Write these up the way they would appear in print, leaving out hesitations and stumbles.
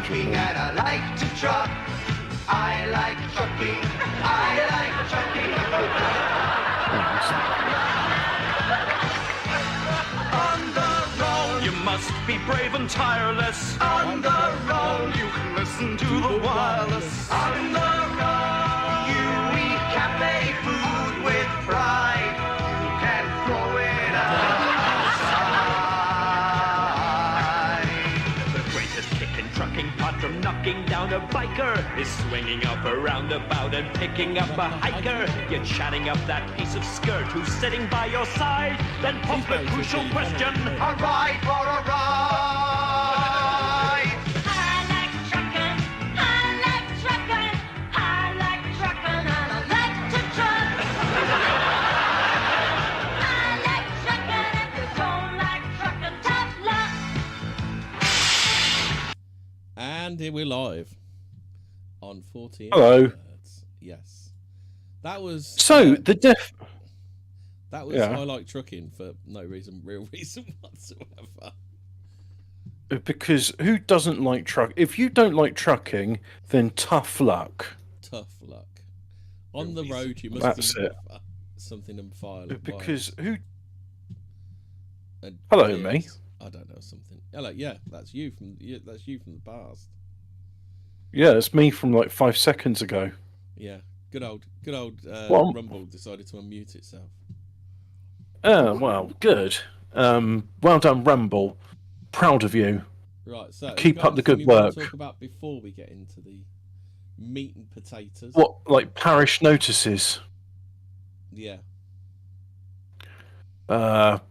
trucking and I like to truck. I like trucking. I like trucking. On the road, You must be brave and tireless. on the road, You can listen to the wireless. on the road. You eat cafe food with pride. You can throw it outside. The greatest kick in trucking, apart from knocking down a biker, is swinging up a roundabout and picking up a hiker. You're chatting up that piece of skirt who's sitting by your side. Then pop the crucial question. A ride for a ride. I like trucking, I like trucking, I like trucking, and I like to truck. I like trucking, if you don't like trucking, tough luck. And here we're live on 40. Hello. Yes. That was So the deaf. that was yeah. I like trucking for no real reason whatsoever. Because who doesn't like truck? If you don't like trucking, then tough luck. Tough luck. On the road you must That's do it. something and violent. Because who? And Hello, yes, me. I don't know something. Hello, yeah, that's you from the past. Yeah, it's me from like 5 seconds ago. Yeah, good old Well, Rumble decided to unmute itself. Oh well, good. Well done, Rumble. Proud of you. Right, so Keep got up the good anything you want to work. talk about before we get into the meat and potatoes? What, like parish notices? Yeah. The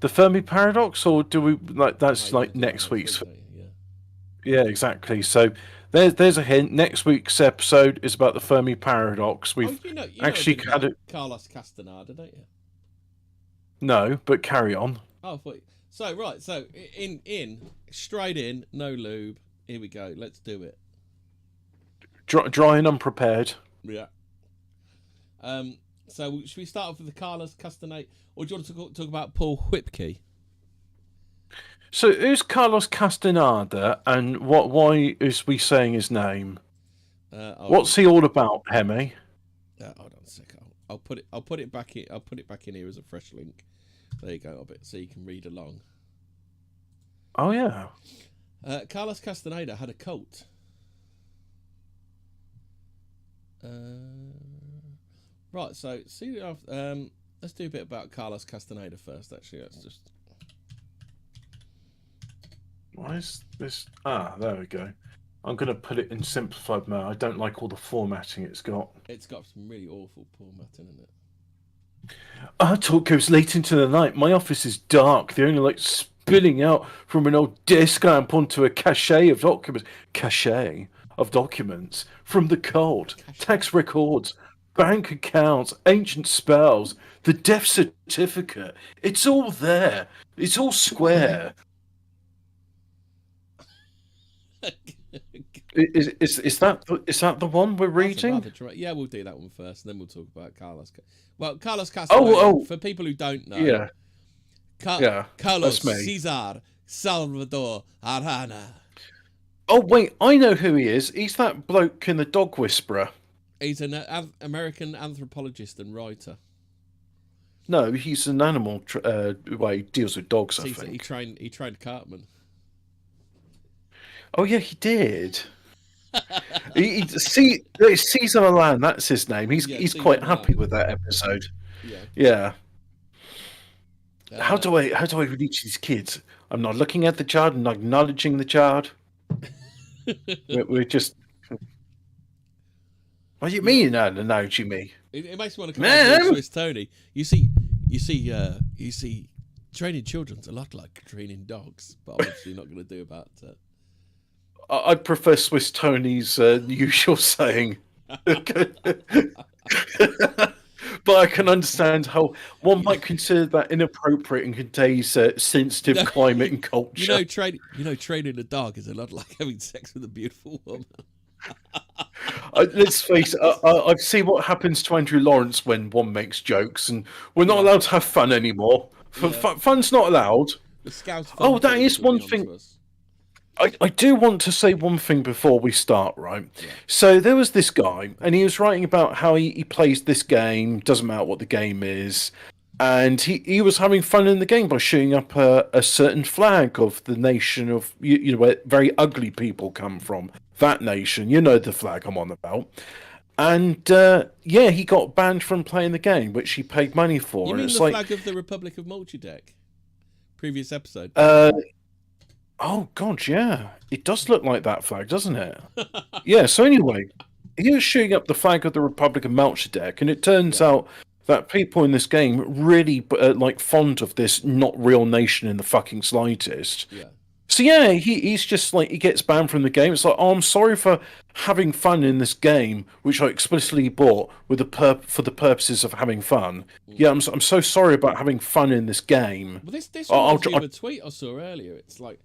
Fermi paradox, or do we like that's No, like you do that next week's? don't you? Yeah, exactly. So there's a hint. Next week's episode is about the Fermi paradox. We've You know actually a bit had about it. Carlos Castaneda, don't you? No, but carry on. Oh, so right, so straight in, no lube. Here we go. Let's do it. Dry and unprepared. Yeah. So should we start off with the Carlos Castaneda, or do you want to talk about Paul Whipkey? So who's Carlos Castaneda, and why is we saying his name? What's he all about, Hemi? Hold on a sec. I'll put it back in. I'll put it back in here as a fresh link. There you go, Hobbit, so you can read along. Oh yeah. Carlos Castaneda had a cult. Right, so let's do a bit about Carlos Castaneda first. Actually, let's just. Why is this? Ah, there we go. I'm going to put it in simplified mode. I don't like all the formatting it's got. It's got some really awful formatting in it. Our talk goes late into the night. My office is dark. The only light spilling out from an old desk lamp onto a cache of documents. Cache of documents from the cult, tax records, bank accounts, ancient spells, the death certificate. It's all there. It's all square. Is that the one we're reading? Yeah, we'll do that one first, and then we'll talk about Carlos. Well, Carlos Castaneda, for people who don't know, Yeah. Carlos that's me. Cesar Salvador Arana. Oh wait, I know who he is. He's that bloke in the Dog Whisperer. He's an American anthropologist and writer. No, he's an animal. He deals with dogs. I think He trained Cartman. Oh yeah, he did. Caesar Milan, that's his name. He's quite Caesar happy Milan. with that episode. Yeah. How do I reach these kids? I'm not looking at the child and not acknowledging the child. we're just. What do you mean you're not acknowledging me? It makes me want to come back to Swiss Tony. You see, training children's a lot like training dogs, but obviously not going to do about. I'd prefer Swiss Tony's usual saying. But I can understand how one might consider that inappropriate in today's sensitive climate and culture. Training a dog is a lot like having sex with a beautiful woman. Let's face it, I've seen what happens to Andrew Lawrence when one makes jokes, and we're not allowed to have fun anymore. Fun's not allowed. The Scouts. Oh, that Fund is put me one onto thing. us. I do want to say one thing before we start, right? So there was this guy, and he was writing about how he plays this game, doesn't matter what the game is, and he was having fun in the game by shooting up a certain flag of the nation of, you know, where very ugly people come from. That nation, you know the flag I'm on about. And yeah, he got banned from playing the game, which he paid money for. You and mean it's the like, flag of the Republic of Multideck? Previous episode. oh god, yeah, it does look like that flag, doesn't it? Yeah. So anyway, he was shooting up the flag of the Republic of Melchizedek, and it turns out that people in this game really like fond of this not real nation in the fucking slightest. Yeah. So yeah, he's just like, he gets banned from the game. It's like, oh, I'm sorry for having fun in this game, which I explicitly bought with for the purposes of having fun. Yeah, I'm so sorry about having fun in this game. Well, this reminds me of a tweet I saw earlier. It's like,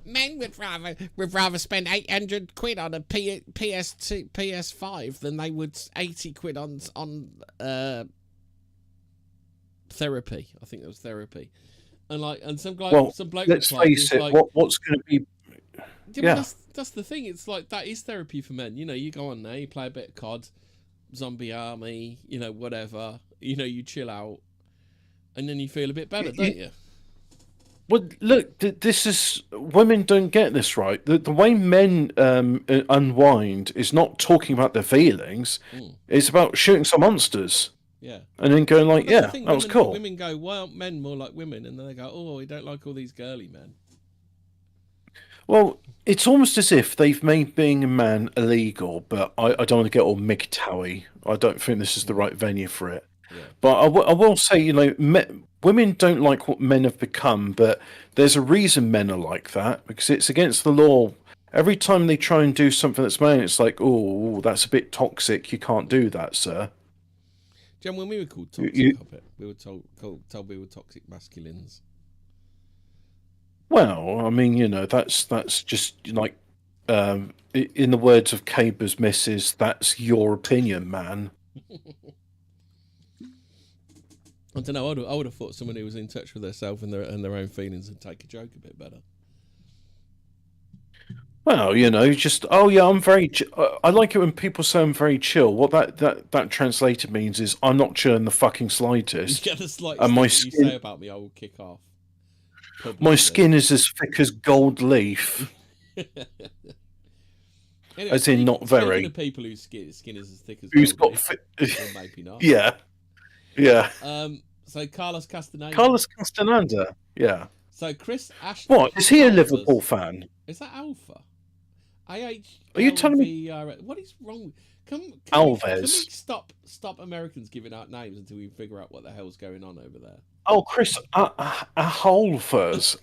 men would rather spend 800 quid on a PS5 than they would 80 quid on therapy. I think it was therapy. And some guy, some bloke. Let's face it. Like, what's going to be? Yeah, but that's the thing. It's like, that is therapy for men. You know, you go on there, you play a bit of COD, Zombie Army, you know, whatever. You know, you chill out, and then you feel a bit better, don't you? Well, look, this is, women don't get this right. The way men unwind is not talking about their feelings. It's about shooting some monsters. Yeah. And then going like, yeah, that was cool. Women go, why aren't men more like women? And then they go, oh, we don't like all these girly men. Well, it's almost as if they've made being a man illegal, but I don't want to get all MGTOWY. I don't think this is the right venue for it. Yeah. But I will say, you know, women don't like what men have become, but there's a reason men are like that, because it's against the law. Every time they try and do something that's male, it's like, oh, that's a bit toxic. You can't do that, sir. Jen, when we were called toxic, Hobbit, we were told we were toxic masculines. Well, I mean, you know, that's just like, in the words of Caber's missus, that's your opinion, man. I don't know. I would have thought someone who was in touch with herself and their own feelings would take a joke a bit better. Well, you know, just, oh yeah, I'm very. I like it when people say I'm very chill. What that translated means is I'm not chill in the fucking slightest. Yeah, the slightest and my thing skin, you say about me, I will kick off. Publicly. My skin is as thick as gold leaf. Anyway, as in, not very. Speaking of people whose skin is as thick as who's gold got leaf, or maybe not. Yeah. So Carlos Castaneda. Carlos Castaneda. Yeah. So Chris Ashton. What is he a Liverpool fan? Is that Alpha? Are you telling me? What is wrong? Can Alves. we stop Americans giving out names until we figure out what the hell's going on over there? Oh, Chris, Holvers.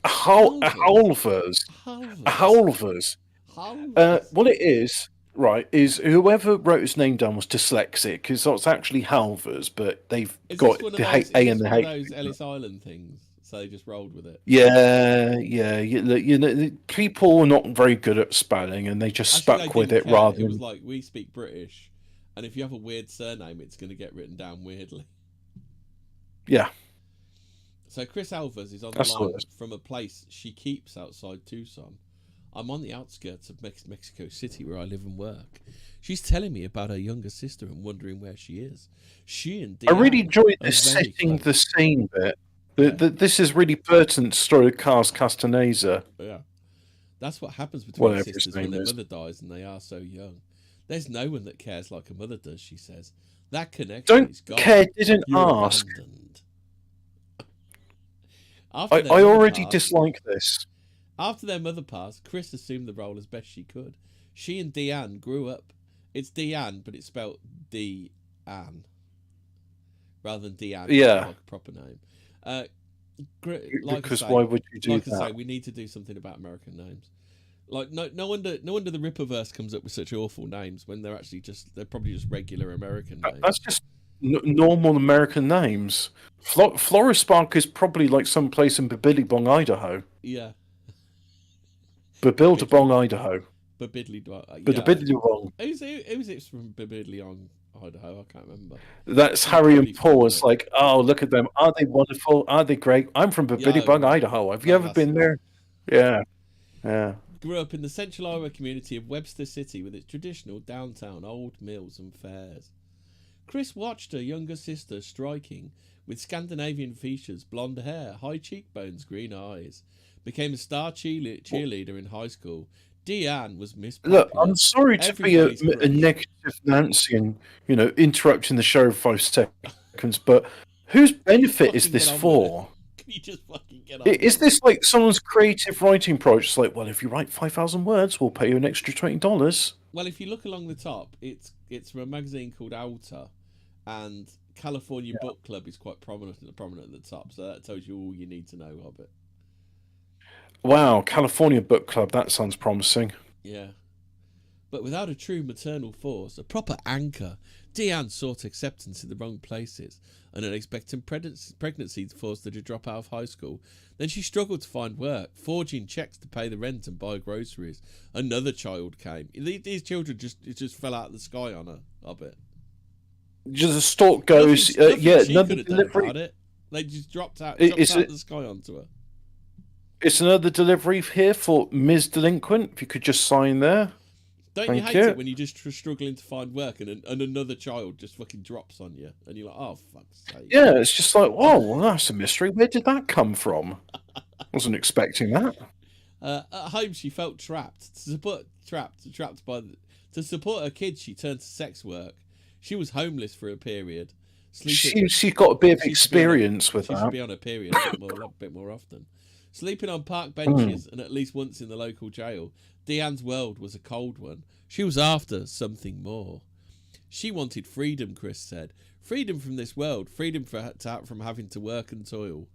What it is, right, is whoever wrote his name down was dyslexic, because it's actually Halvers, but they've got the A and the H. Those Ellis Island things, so they just rolled with it. Yeah. You know, people are not very good at spelling, and they just stuck with it rather than. It was like, we speak British, and if you have a weird surname, it's going to get written down weirdly. Yeah. So Chris Alves is on the line from a place she keeps outside Tucson. I'm on the outskirts of Mexico City where I live and work. She's telling me about her younger sister and wondering where she is. She and Deanne, I really enjoyed this setting the scene bit. This is really pertinent story of Carlos Castaneda. Yeah. That's what happens between sisters when their mother dies and they are so young. There's no one that cares like a mother does, she says. That connection is gone. Don't care, didn't You're ask. Abandoned. I already dislike this. After their mother passed, Chris assumed the role as best she could. She and Deanne grew up. It's Deanne, but it's spelled D-Anne. Rather than Deanne, like a proper name. Because why would you do that? Like I say, we need to do something about American names. Like no wonder the Ripperverse comes up with such awful names when they're probably just regular American names. That's just normal American names. Florist Park is probably like some place in Billabong, Idaho. Yeah. Billabong, Idaho. Billabong. Who's it Who's it from Billabong, Idaho. I can't remember. That's Harry and Paul. It's like, oh, look at them. Are they wonderful? Are they great? I'm from Bibbidi-Bung, Idaho. Have you ever been there? Yeah. Yeah. Grew up in the central Iowa community of Webster City with its traditional downtown old mills and fairs. Chris watched her younger sister striking with Scandinavian features, blonde hair, high cheekbones, green eyes. Became a star cheerleader in high school. Deanne was Miss Popular. Look, I'm sorry to be a negative Nancy and, interrupting the show 5 seconds, but whose benefit is this for? Can you just fucking get on? Is this like someone's creative writing project? It's like, well, if you write 5,000 words, we'll pay you an extra $20. Well, if you look along the top, it's from a magazine called Outer, and California Book Club is quite prominent at the top, so that tells you all you need to know of it. Wow, California Book Club, that sounds promising. Yeah. But without a true maternal force, a proper anchor, Deanne sought acceptance in the wrong places. An unexpected pregnancy forced her to drop out of high school. Then she struggled to find work, forging checks to pay the rent and buy groceries. Another child came. These children just fell out of the sky on her, a bit. Just a stalk goes, another delivery. They just dropped out of the sky onto her. It's another delivery here for Ms. Delinquent. If you could just sign there. Don't you hate it when you're just struggling to find work and another child just fucking drops on you and you're like, oh, fuck's sake. Yeah, it's just like, whoa, well, that's a mystery. Where did that come from? Wasn't expecting that. At home, she felt trapped. To support her kids, she turned to sex work. She was homeless for a period. She got a bit of experience with that. She should be on a period a bit more often. Sleeping on park benches and at least once in the local jail, Deanne's world was a cold one. She was after something more. She wanted freedom, Chris said. Freedom from this world. Freedom from having to work and toil.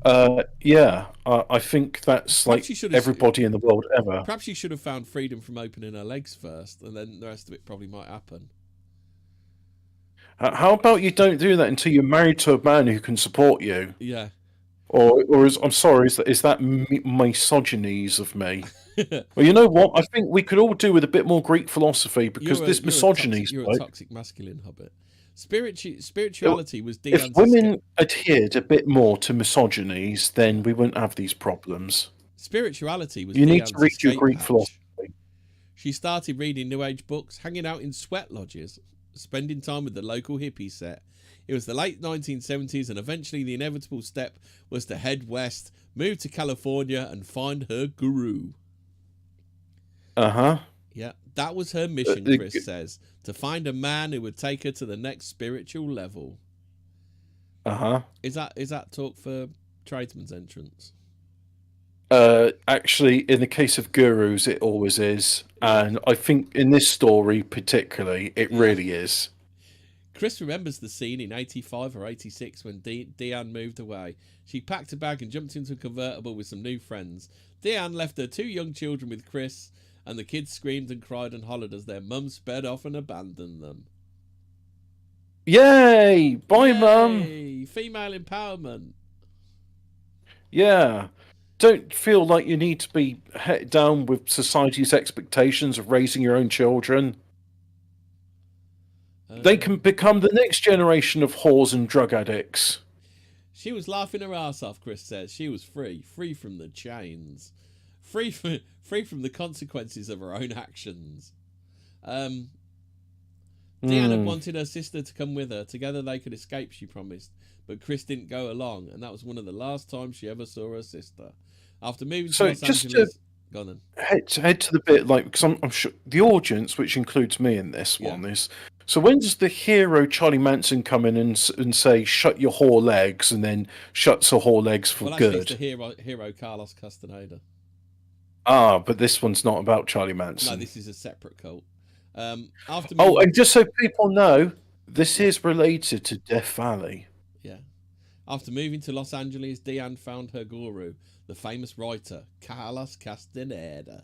I think that's like everybody in the world ever. Perhaps she should have found freedom from opening her legs first, and then the rest of it probably might happen. How about you don't do that until you're married to a man who can support you? Yeah. Or I'm sorry, is that misogynies of me? Well, you know what? I think we could all do with a bit more Greek philosophy because this misogyny. You're a toxic masculine, Hobbit. Spirituality was Deanne's. If women adhered a bit more to misogynies, then we wouldn't have these problems. Spirituality was. You need to read your Greek philosophy. She started reading New Age books, hanging out in sweat lodges, spending time with the local hippie set. It was the late 1970s, and eventually the inevitable step was to head west, move to California, and find her guru. Uh-huh. Yeah, that was her mission, Chris says, to find a man who would take her to the next spiritual level. Uh-huh. Is that talk for Tradesman's Entrance? Actually, in the case of gurus, it always is. And I think in this story particularly, it really is. Chris remembers the scene in 85 or 86 when Deanne moved away. She packed a bag and jumped into a convertible with some new friends. Deanne left her 2 young children with Chris, and the kids screamed and cried and hollered as their mum sped off and abandoned them. Yay! Bye, Mum! Female empowerment. Yeah. Don't feel like you need to be head down with society's expectations of raising your own children. They can become the next generation of whores and drug addicts. She was laughing her ass off, Chris says. She was free from the chains. Free from the consequences of her own actions. Deanne had wanted her sister to come with her. Together they could escape, she promised. But Chris didn't go along, and that was one of the last times she ever saw her sister. After moving to Los Angeles... Go on then. Head to the bit, like, because I'm sure the audience, which includes me in this one, is... So when does the hero Charlie Manson come in and say, shut your whore legs, and then shuts her whole legs for good? It's the hero Carlos Castaneda. Ah, but this one's not about Charlie Manson. No, this is a separate cult. And just so people know, this is related to Death Valley. Yeah. After moving to Los Angeles, Deanne found her guru, the famous writer Carlos Castaneda.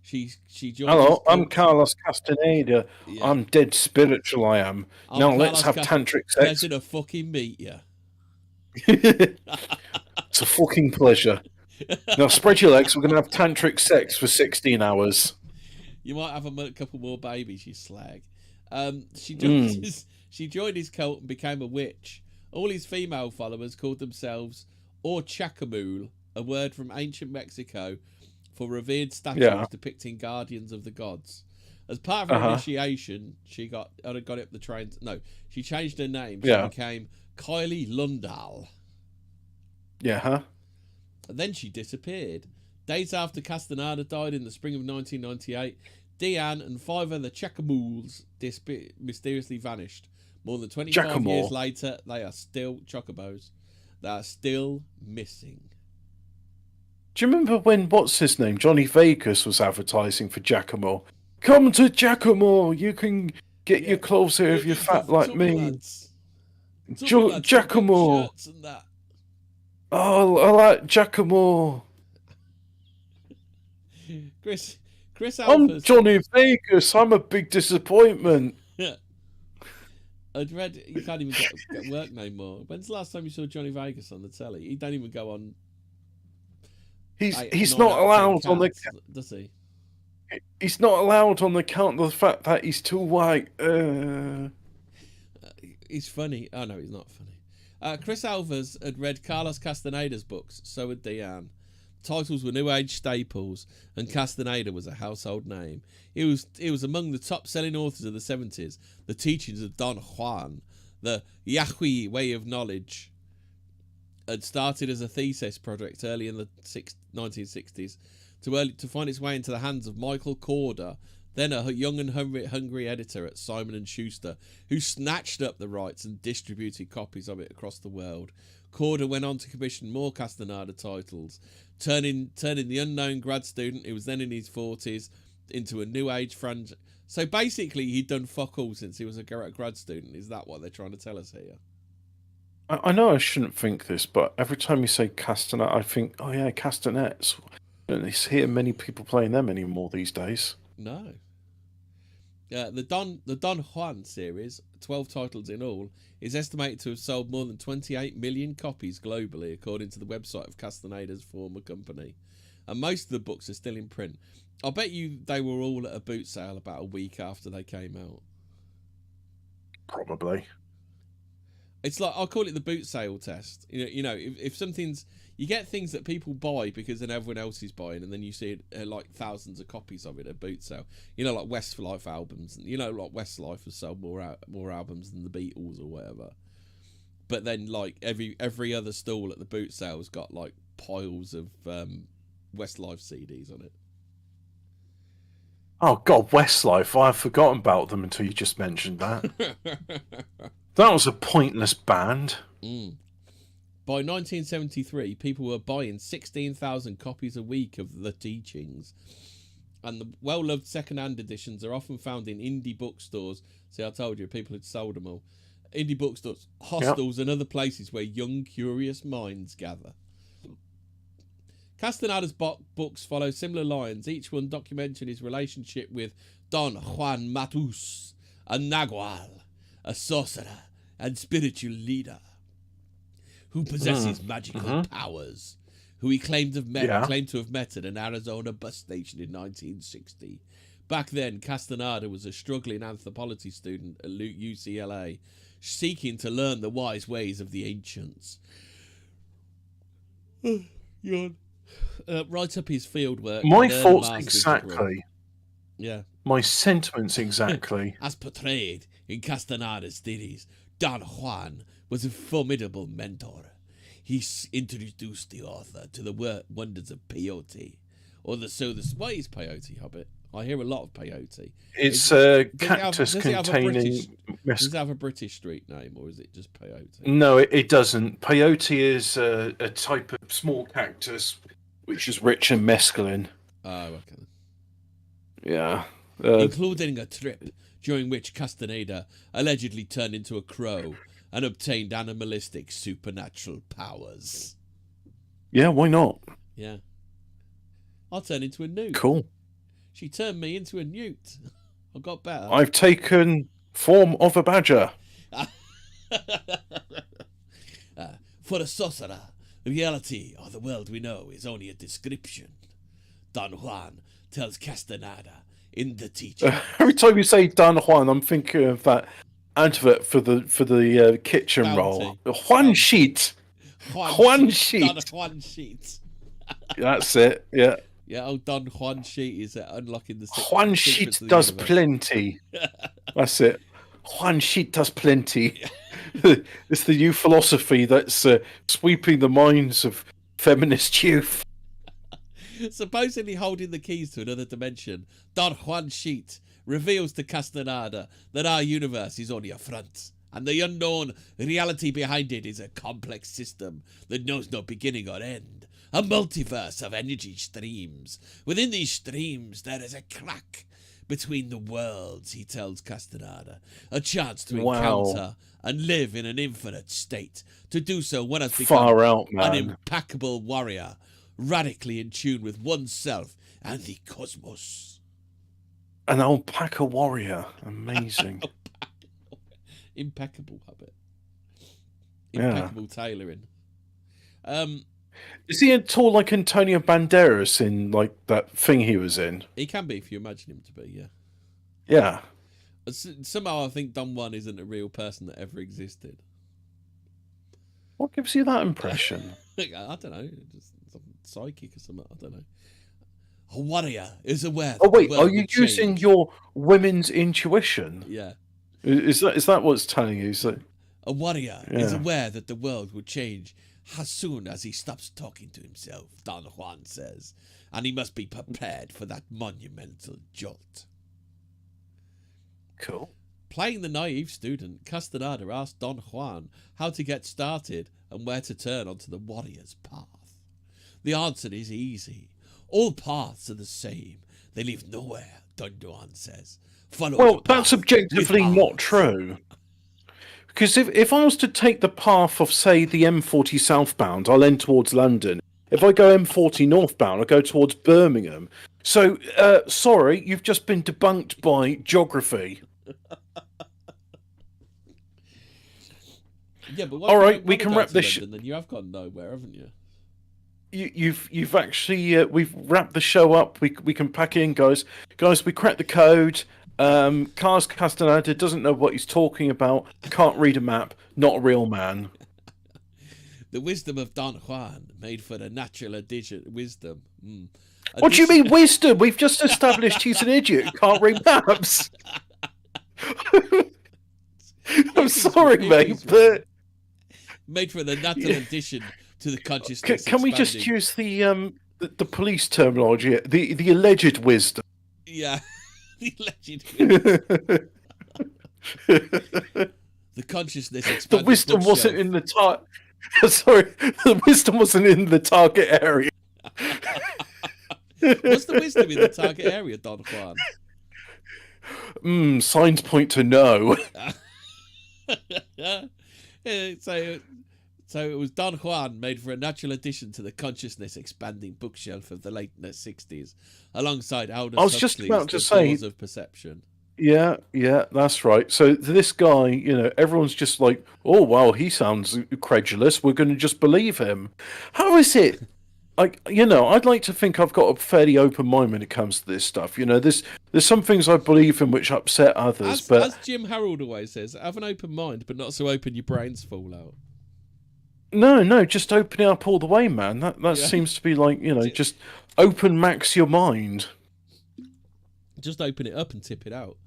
She joined. Hello, I'm Carlos Castaneda. Yeah. I'm dead spiritual, I am. Now let's have tantric sex. Pleasure to fucking meet you. It's a fucking pleasure. Now spread your legs. We're going to have tantric sex for 16 hours. You might have a couple more babies, you slag. She joined his cult and became a witch. All his female followers called themselves Orchakamul, a word from ancient Mexico for revered statues depicting guardians of the gods. As part of her initiation, she got up the train. No, she changed her name. She became Kylie Lundal. Yeah, And then she disappeared. Days after Castaneda died in the spring of 1998, Deanne and 5 other Chakamuls mysteriously vanished. More than 25 years later, they are still chocobos. They are still missing. Do you remember when, what's his name, Johnny Vegas was advertising for Giacomo? Come to Giacomo, you can get your clothes here if you're fat like me. Giacomo. Oh, I like Giacomo. Chris I'm Alphas. Johnny Vegas. I'm a big disappointment. I'd read you can't even get work no more. When's the last time you saw Johnny Vegas on the telly? He don't even go on. He's not allowed on the. Does he? He's not allowed on the count of the fact that he's too white. He's funny. Oh no, he's not funny. Chris Alphas had read Carlos Castaneda's books. So had Deanne. Titles were New Age staples, and Castaneda was a household name. He was among the top-selling authors of the 70s. The Teachings of Don Juan, the Yahweh Way of Knowledge, had started as a thesis project early in the 1960s to find its way into the hands of Michael Corder, then a young and hungry editor at Simon & Schuster, who snatched up the rights and distributed copies of it across the world. Corder went on to commission more Castaneda titles, turning the unknown grad student, who was then in his 40s, into a New Age franchise. So basically, he'd done fuck all since he was a grad student. Is that what they're trying to tell us here? I know I shouldn't think this, but every time you say Castanet, I think, oh yeah, castanets. Don't hear many people playing them anymore these days. No. The Don Juan series, 12 titles in all, is estimated to have sold more than 28 million copies globally, according to the website of Castaneda's former company. And most of the books are still in print. I bet you they were all at a boot sale about a week after they came out. Probably. It's like, I'll call it the boot sale test. You know, if something's... You get things that people buy because then everyone else is buying, and then you see like thousands of copies of it at boot sale. You know, like Westlife albums. You know, like Westlife has sold more albums than the Beatles or whatever. But then, like every other stall at the boot sale's got like piles of Westlife CDs on it. Oh God, Westlife! I've forgotten about them until you just mentioned that. That was a pointless band. By 1973, people were buying 16,000 copies a week of The Teachings. And the well-loved second-hand editions are often found in indie bookstores. See, I told you, people had sold them all. Indie bookstores, hostels, and other places where young, curious minds gather. Castaneda's books follow similar lines, each one documenting his relationship with Don Juan Matus, a Nagual, a sorcerer and spiritual leader, who possesses magical powers, who he claimed to have met at an Arizona bus station in 1960. Back then, Castaneda was a struggling anthropology student at UCLA, seeking to learn the wise ways of the ancients. Yawn. Right up his fieldwork. My thoughts exactly. Degree. Yeah. My sentiments exactly. As portrayed in Castaneda's theories, Don Juan was a formidable mentor. He introduced the author to the wonders of peyote. What is peyote, Hobbit? I hear a lot of peyote. It's a cactus containing... Does it have a British street name, or is it just peyote? No, it doesn't. Peyote is a type of small cactus which is rich in mescaline. Oh, okay. Yeah. Including a trip during which Castaneda allegedly turned into a crow and obtained animalistic supernatural powers. Yeah, why not? Yeah. I'll turn into a newt. Cool. She turned me into a newt. I got better. I've taken form of a badger. For a sorcerer, the reality of the world we know is only a description. Don Juan tells Castaneda in the teaching. Every time you say Don Juan, I'm thinking of that advert for the kitchen Bounty. roll. Juan Sheet. Juan Sheet. Don Juan Sheet. That's it. Yeah. Yeah, old Don Juan Sheet is unlocking the Juan Sheet secrets of the does universe. plenty. That's it. Juan Sheet does plenty. It's the new philosophy that's sweeping the minds of feminist youth. Supposedly holding the keys to another dimension, Don Juan Sheet reveals to Castaneda that our universe is only a front, and the unknown reality behind it is a complex system that knows no beginning or end. A multiverse of energy streams. Within these streams, there is a crack between the worlds, he tells Castaneda. A chance to encounter and live in an infinite state. To do so, one has become Far out, man. an impeccable warrior, radically in tune with oneself and the cosmos. An alpaca warrior. Amazing. Impeccable Hobbit. Yeah. Impeccable tailoring. Is he at all like Antonio Banderas in like that thing he was in? He can be if you imagine him to be, yeah. Yeah. Somehow I think Don Juan isn't a real person that ever existed. What gives you that impression? I don't know, just something psychic or something. I don't know. A warrior is aware. Oh wait, the world are you will using change. your women's intuition? Yeah. Is that what's telling you? So, A warrior is Yeah. aware that the world will change as soon as he stops talking to himself, Don Juan says, and he must be prepared for that monumental jolt. cool. Playing the naive student, Castaneda asked Don Juan how to get started and where to turn onto the warrior's path. The answer is easy. All paths are the same. They lead nowhere, Don Juan says. Follow Well, the that's path objectively with not eyes. true. Because if I was to take the path of, say, the M40 southbound, I'll end towards London. If I go M40 northbound, I'll go towards Birmingham. So, sorry, you've just been debunked by geography. Yeah, but All right, we can wrap this. Then you have gone nowhere, haven't you? You've actually we've wrapped the show up. We can pack in, guys. Guys, we cracked the code. Cars Castaneda doesn't know what he's talking about. Can't read a map. Not a real man. The wisdom of Don Juan made for the natural addition wisdom. What do you mean wisdom? We've just established he's an idiot who can't read maps. I'm sorry, mate, but made for the natural addition to the consciousness. can we just expanding. use the police terminology? The alleged wisdom. Yeah, the alleged the consciousness The expanding. wisdom wasn't in the Sorry, the wisdom wasn't in the target area. What's the wisdom in the target area, Don Juan? Signs point to no. So it was Don Juan made for a natural addition to the consciousness expanding bookshelf of the late 60s, alongside Aldous I was just Huxley's about to The say- Laws of Perception. Yeah, that's right. So this guy, everyone's just like, oh wow, he sounds credulous. We're going to just believe him. How is it? Like, I'd like to think I've got a fairly open mind when it comes to this stuff. There's some things I believe in which upset others, but As Jim Harold always says, have an open mind, but not so open your brains fall out. no, just open it up all the way, man. That Yeah. seems to be like, just open max your mind. Just open it up and tip it out.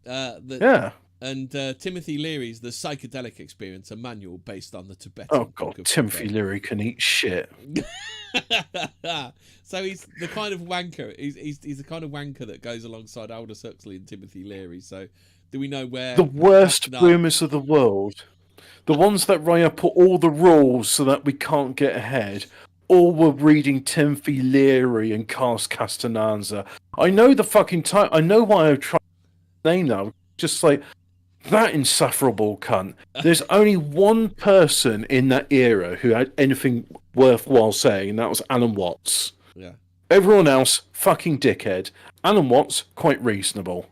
Yeah. And Timothy Leary's The Psychedelic Experience, a manual based on the Tibetan Oh Book god, of Timothy Tibet. Leary can eat shit. So he's the kind of wanker. He's the kind of wanker that goes alongside Aldous Huxley and Timothy Leary. So do we know where The worst No. boomers of the world. The ones that write up all the rules so that we can't get ahead. All were reading Timothy Leary and Cars Castananza. I know the fucking time. I know why I'm trying to name now. Just like, that insufferable cunt. There's only one person in that era who had anything worthwhile saying, and that was Alan Watts. Yeah. Everyone else, fucking dickhead. Alan Watts, quite reasonable.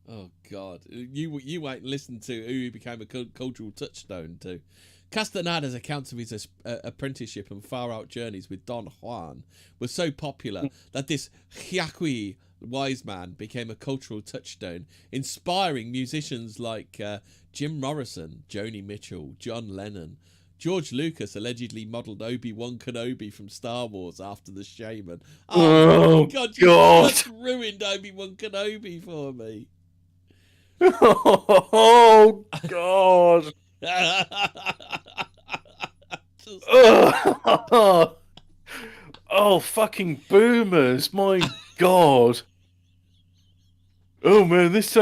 Oh God, you ain't listened to who he became a cultural touchstone to. Castaneda's accounts of his apprenticeship and far-out journeys with Don Juan were so popular that this Hyakui wise man became a cultural touchstone, inspiring musicians like Jim Morrison, Joni Mitchell, John Lennon. George Lucas allegedly modelled Obi-Wan Kenobi from Star Wars after the shaman. Oh my God, you just ruined Obi-Wan Kenobi for me. Oh God. Oh, fucking boomers! My God. Oh man, it's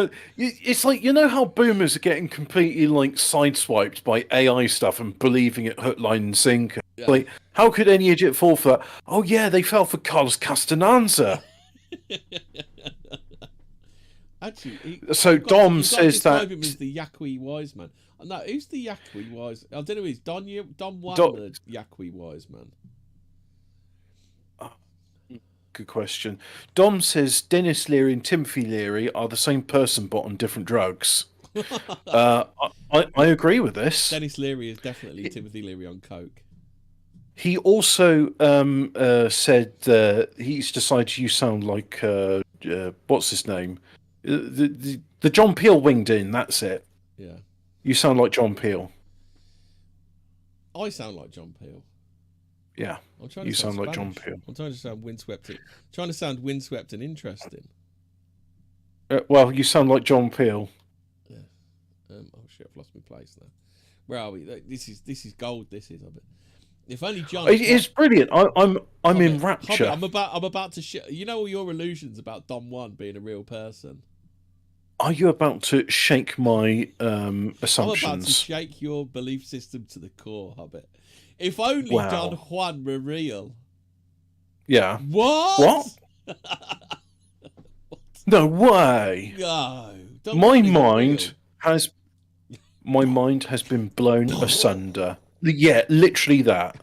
like, you know how boomers are getting completely like sideswiped by AI stuff and believing it hook, line, and sinker. Yeah. Like, how could any idiot fall for that? Oh yeah, they fell for Carlos Castananza. Actually, so Dom says that describe him as the Yaqui wise man. No, who's the Yaqui wise? I don't know. Is Don Juan the Yaqui wise man? Good question. Dom says Dennis Leary and Timothy Leary are the same person but on different drugs. I agree with this. Dennis Leary is definitely Timothy Leary on coke. He also said he's decided you sound like what's his name? The John Peel winged in. That's it. Yeah. You sound like John Peel. I sound like John Peel. Yeah. You sound like John Peel. I'm trying to sound windswept. Trying to sound windswept and interesting. Well, you sound like John Peel. Yeah. Oh shit! I've lost my place now. Where are we? This is gold. This is. If only John. It's brilliant. I'm in rapture. Hobbit, I'm about to. You know all your illusions about Don Juan being a real person. Are you about to shake my assumptions? I'm about to shake your belief system to the core, Hobbit. If only Don Juan were real. Yeah. What? No way. No. My mind has been blown asunder. Yeah, literally that.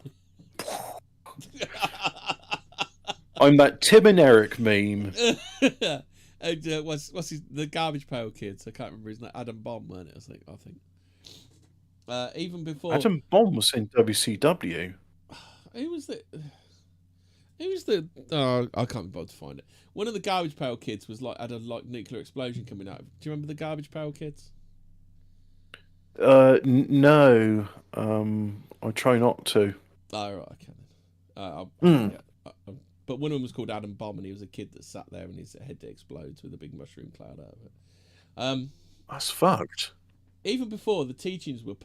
I'm that Tim and Eric meme. And what's the Garbage Pail Kids? I can't remember his name. Adam Bomb, weren't it? I think. Even before Adam Bomb was in WCW. Who was the? Oh, I can't be bothered to find it. One of the Garbage Pail Kids was had a nuclear explosion coming out. Do you remember the Garbage Pail Kids? No. I try not to. Oh, right, okay. But one of them was called Adam Bomb, and he was a kid that sat there and his head explodes with a big mushroom cloud out of it. That's fucked. Even before the teachings were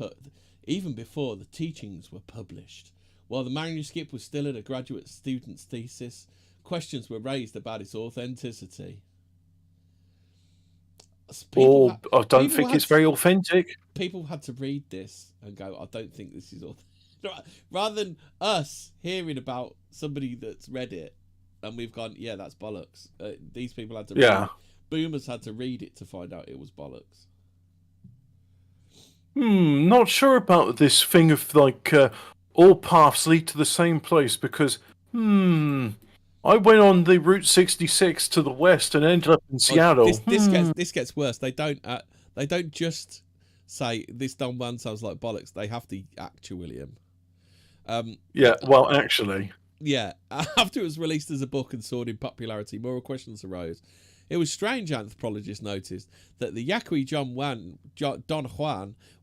published, while the manuscript was still at a graduate student's thesis, questions were raised about its authenticity. I don't think it's very authentic. People had to read this and go, I don't think this is authentic. Rather than us hearing about somebody that's read it and we've gone, yeah, that's bollocks. These people had to read it. Boomers had to read it to find out it was bollocks. Not sure about this thing of like all paths lead to the same place because I went on the Route 66 to the west and ended up in Seattle. This gets worse. They don't just say this Don Juan sounds like bollocks. They have to actually him. Actually. Yeah, after it was released as a book and soared in popularity, more questions arose. It was strange, anthropologists noticed, that the Yaqui Don Juan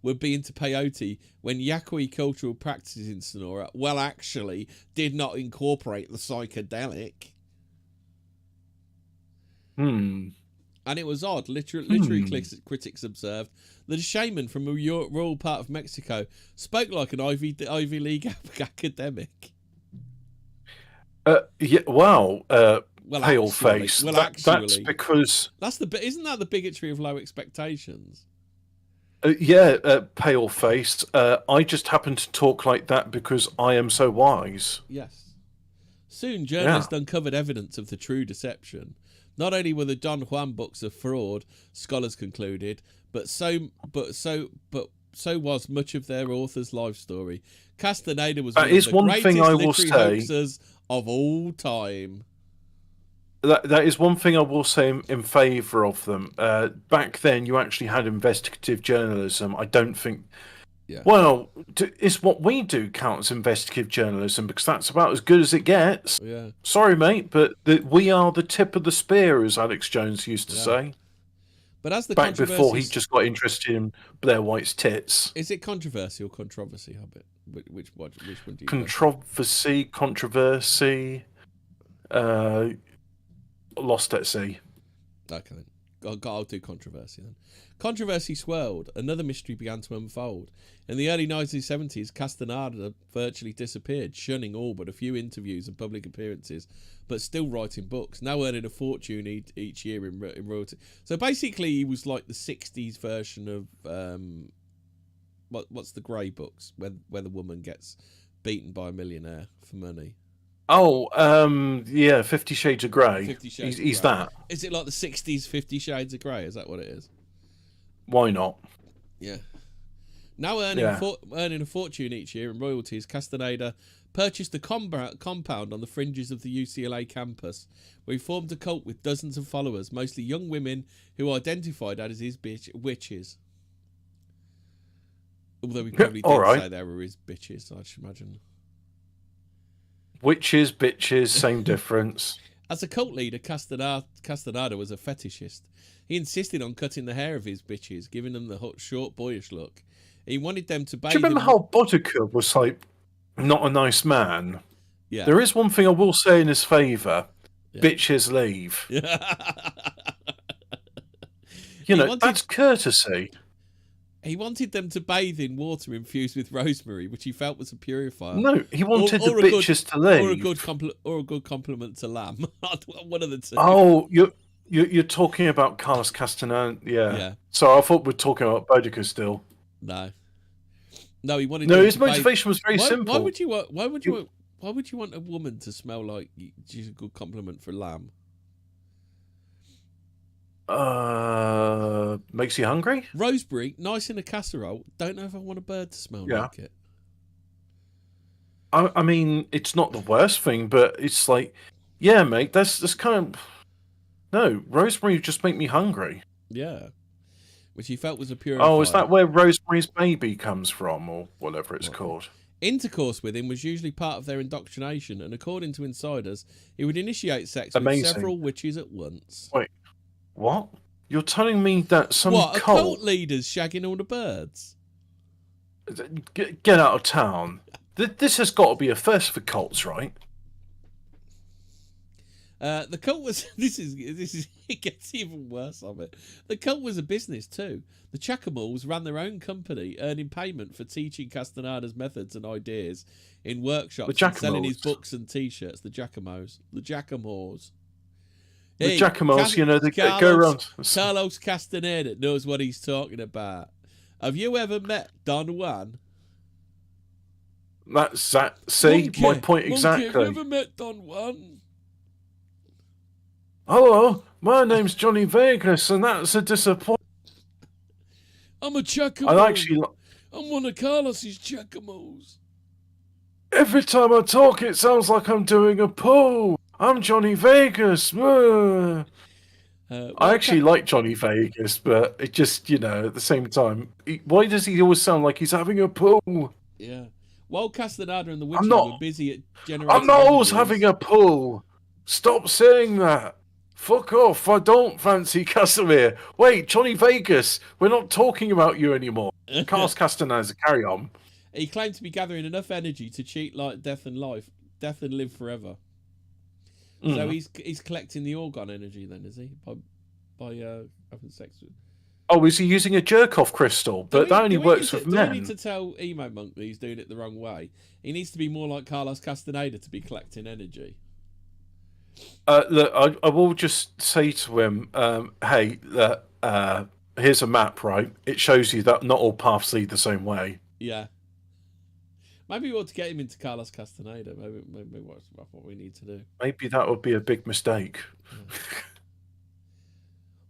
would be into peyote when Yaqui cultural practices in Sonora, actually, did not incorporate the psychedelic. And it was odd. Literary critics observed that a shaman from a rural part of Mexico spoke like an Ivy League academic. Pale face. That's because isn't that the bigotry of low expectations? Pale face. I just happen to talk like that because I am so wise. Yes. Soon, journalists uncovered evidence of the true deception. Not only were the Don Juan books a fraud, scholars concluded, but so was much of their author's life story. Castaneda was one of the greatest literary hoaxers of all time. That is one thing I will say in favour of them. Back then, you actually had investigative journalism. I don't think Yeah. Well, it's what we do counts as investigative journalism because that's about as good as it gets. Yeah. Sorry, mate, but we are the tip of the spear, as Alex Jones used to say. But as the Back before he controversy, just got interested in Blair White's tits. is it controversy or controversy, Hobbit? Which one do you Controversy. Lost at sea. Okay. I'll do controversy then. Controversy swirled. Another mystery began to unfold. In the early 1970s, Castaneda virtually disappeared, shunning all but a few interviews and public appearances, but still writing books, now earning a fortune each year in royalty. So basically, he was like the 60s version of what's the Grey books, where the woman gets beaten by a millionaire for money. Oh, yeah, 50 Shades of Grey. 50 Shades He's of Grey. that. Is it like the 60s 50 Shades of Grey? Is that what it is? Why not? Yeah. Now earning a fortune each year in royalties, Castaneda purchased a compound on the fringes of the UCLA campus, where he formed a cult with dozens of followers, mostly young women who identified as his witches. Although he probably did say they were his bitches, I should imagine. Witches, bitches, same difference. As a cult leader, Castaneda was a fetishist. He insisted on cutting the hair of his bitches, giving them the short, boyish look. He wanted them to bathe. Do you remember how Boddicker was like not a nice man? Yeah. There is one thing I will say in his favour. Yeah. Bitches leave. That's courtesy. He wanted them to bathe in water infused with rosemary, which he felt was a purifier. No, he wanted the bitches to leave. Or a good compliment to lamb. One of the two. Oh, you're talking about Carlos Castaneda. Yeah. So I thought we're talking about Boddicker still. No, he wanted. No, his motivation was very simple. Why would you want a woman to smell like she's a good compliment for lamb? Makes you hungry? Rosemary, nice in a casserole. Don't know if I want a bird to smell like it. I mean, it's not the worst thing, but it's like, yeah, mate, that's kind of... No, rosemary just make me hungry. Yeah. Which he felt was a purifier. Oh, is that where Rosemary's Baby comes from, or whatever it's called? Intercourse with him was usually part of their indoctrination, and according to insiders, he would initiate sex with several witches at once. Wait. What? You're telling me that some cult leaders shagging all the birds? Get out of town. This has got to be a first for cults, right? The cult was... This is it gets even worse of it. The cult was a business too. The Chacamals ran their own company, earning payment for teaching Castaneda's methods and ideas in workshops and selling his books and T-shirts. The Jacamos. The Jacamos, they go around. Carlos Castaneda knows what he's talking about. Have you ever met Don Juan? That's that. See, my point exactly. Have you ever met Don Juan? Hello, my name's Johnny Vegas, and that's a disappointment. I'm a Chacamo. I'm one of Carlos's Chacamos. Every time I talk, it sounds like I'm doing a poo. I'm Johnny Vegas. I actually like Johnny Vegas, but it just, at the same time, why does he always sound like he's having a poo? Yeah. While Castaneda and the witches were busy at generating... I'm not always having a poo. Stop saying that. Fuck off. I don't fancy Casimir. Wait, Johnny Vegas, we're not talking about you anymore. Carlos Castaneda, carry on. He claimed to be gathering enough energy to cheat like death and live forever. So he's collecting the organ energy then, is he? By having sex with... Oh, is he using a jerk-off crystal? But that only works with men. Do we need to tell Emo Monk that he's doing it the wrong way? He needs to be more like Carlos Castaneda to be collecting energy. Look, I will just say to him, hey, here's a map, right? It shows you that not all paths lead the same way. Yeah. Maybe we ought to get him into Carlos Castaneda. Maybe that's what we need to do. Maybe that would be a big mistake. Yeah.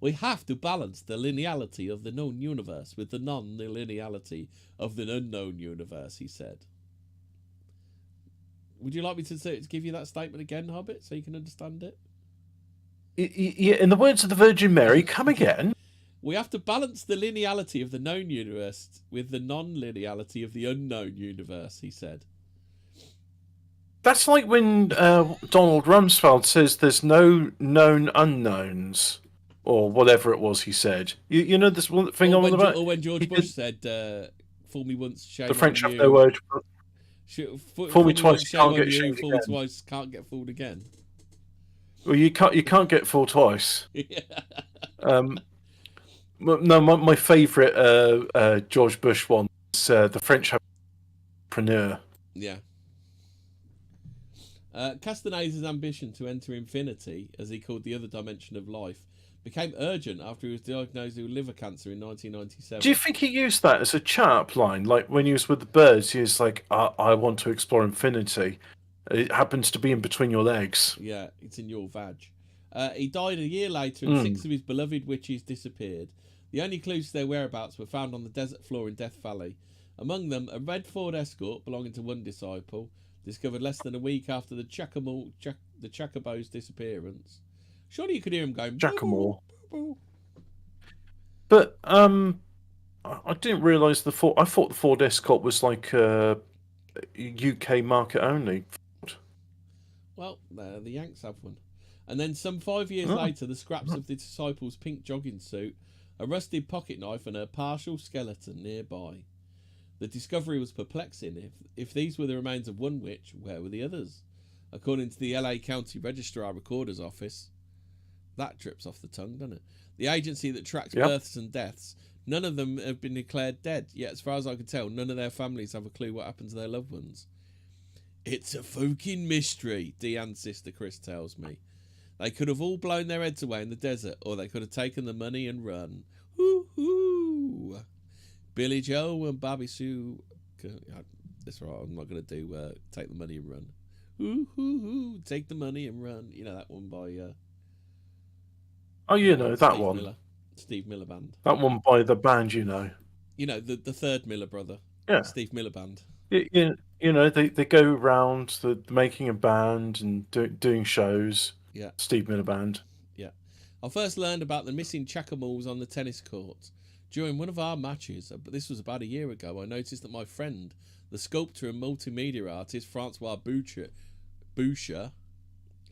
We have to balance the lineality of the known universe with the non-lineality of the unknown universe, he said. Would you like me to give you that statement again, Hobbit, so you can understand it? Yeah, in the words of the Virgin Mary, come again. We have to balance the lineality of the known universe with the non-lineality of the unknown universe, he said. That's like when Donald Rumsfeld says there's no known unknowns, or whatever it was he said. You know this one thing on about? Or when George Bush said, "Fool me once, shame The French on have you." no word. Fool me twice, once, you can't shame get on you. shamed Fool me again. twice, can't get fooled again. Well, you can't get fooled twice. Yeah. No, my favourite George Bush one is the French entrepreneur. Yeah. Castaneda's ambition to enter infinity, as he called the other dimension of life, became urgent after he was diagnosed with liver cancer in 1997. Do you think he used that as a chat line? Like when he was with the birds, he was like, I want to explore infinity. It happens to be in between your legs. Yeah, it's in your vag. He died a year later and 6 of his beloved witches disappeared. The only clues to their whereabouts were found on the desert floor in Death Valley. Among them, a red Ford Escort belonging to one disciple, discovered less than a week after the Chacabo's disappearance. Surely you could hear him going, Jackamore. "Boo, boo." But I didn't realise the Ford. I thought the Ford Escort was like UK market only. Well, the Yanks have one. And then some 5 years later, the scraps of the disciple's pink jogging suit, a rusted pocket knife and a partial skeleton nearby. The discovery was perplexing. If these were the remains of one witch, where were the others? According to the LA County Registrar Recorder's Office, that drips off the tongue, doesn't it? The agency that tracks births and deaths, none of them have been declared dead, yet as far as I can tell, none of their families have a clue what happened to their loved ones. It's a fucking mystery, Deanne's sister Chris tells me. They could have all blown their heads away in the desert, or they could have taken the money and run. Hoo-hoo! Billy Joe and Bobby Sue... That's right, I'm not going to do Take the Money and Run. Hoo-hoo-hoo, take the money and run. You know that one by... Oh, you know, that Steve one. Miller. Steve Miller Band. That one by the band, you know. You know, the third Miller brother. Yeah. Steve Miller Band. You know, they go around making a band and doing shows. Yeah. Steve Miller Band. Yeah. I first learned about the missing chacamals on the tennis court. During one of our matches, but this was about a year ago, I noticed that my friend, the sculptor and multimedia artist Francois Boucher,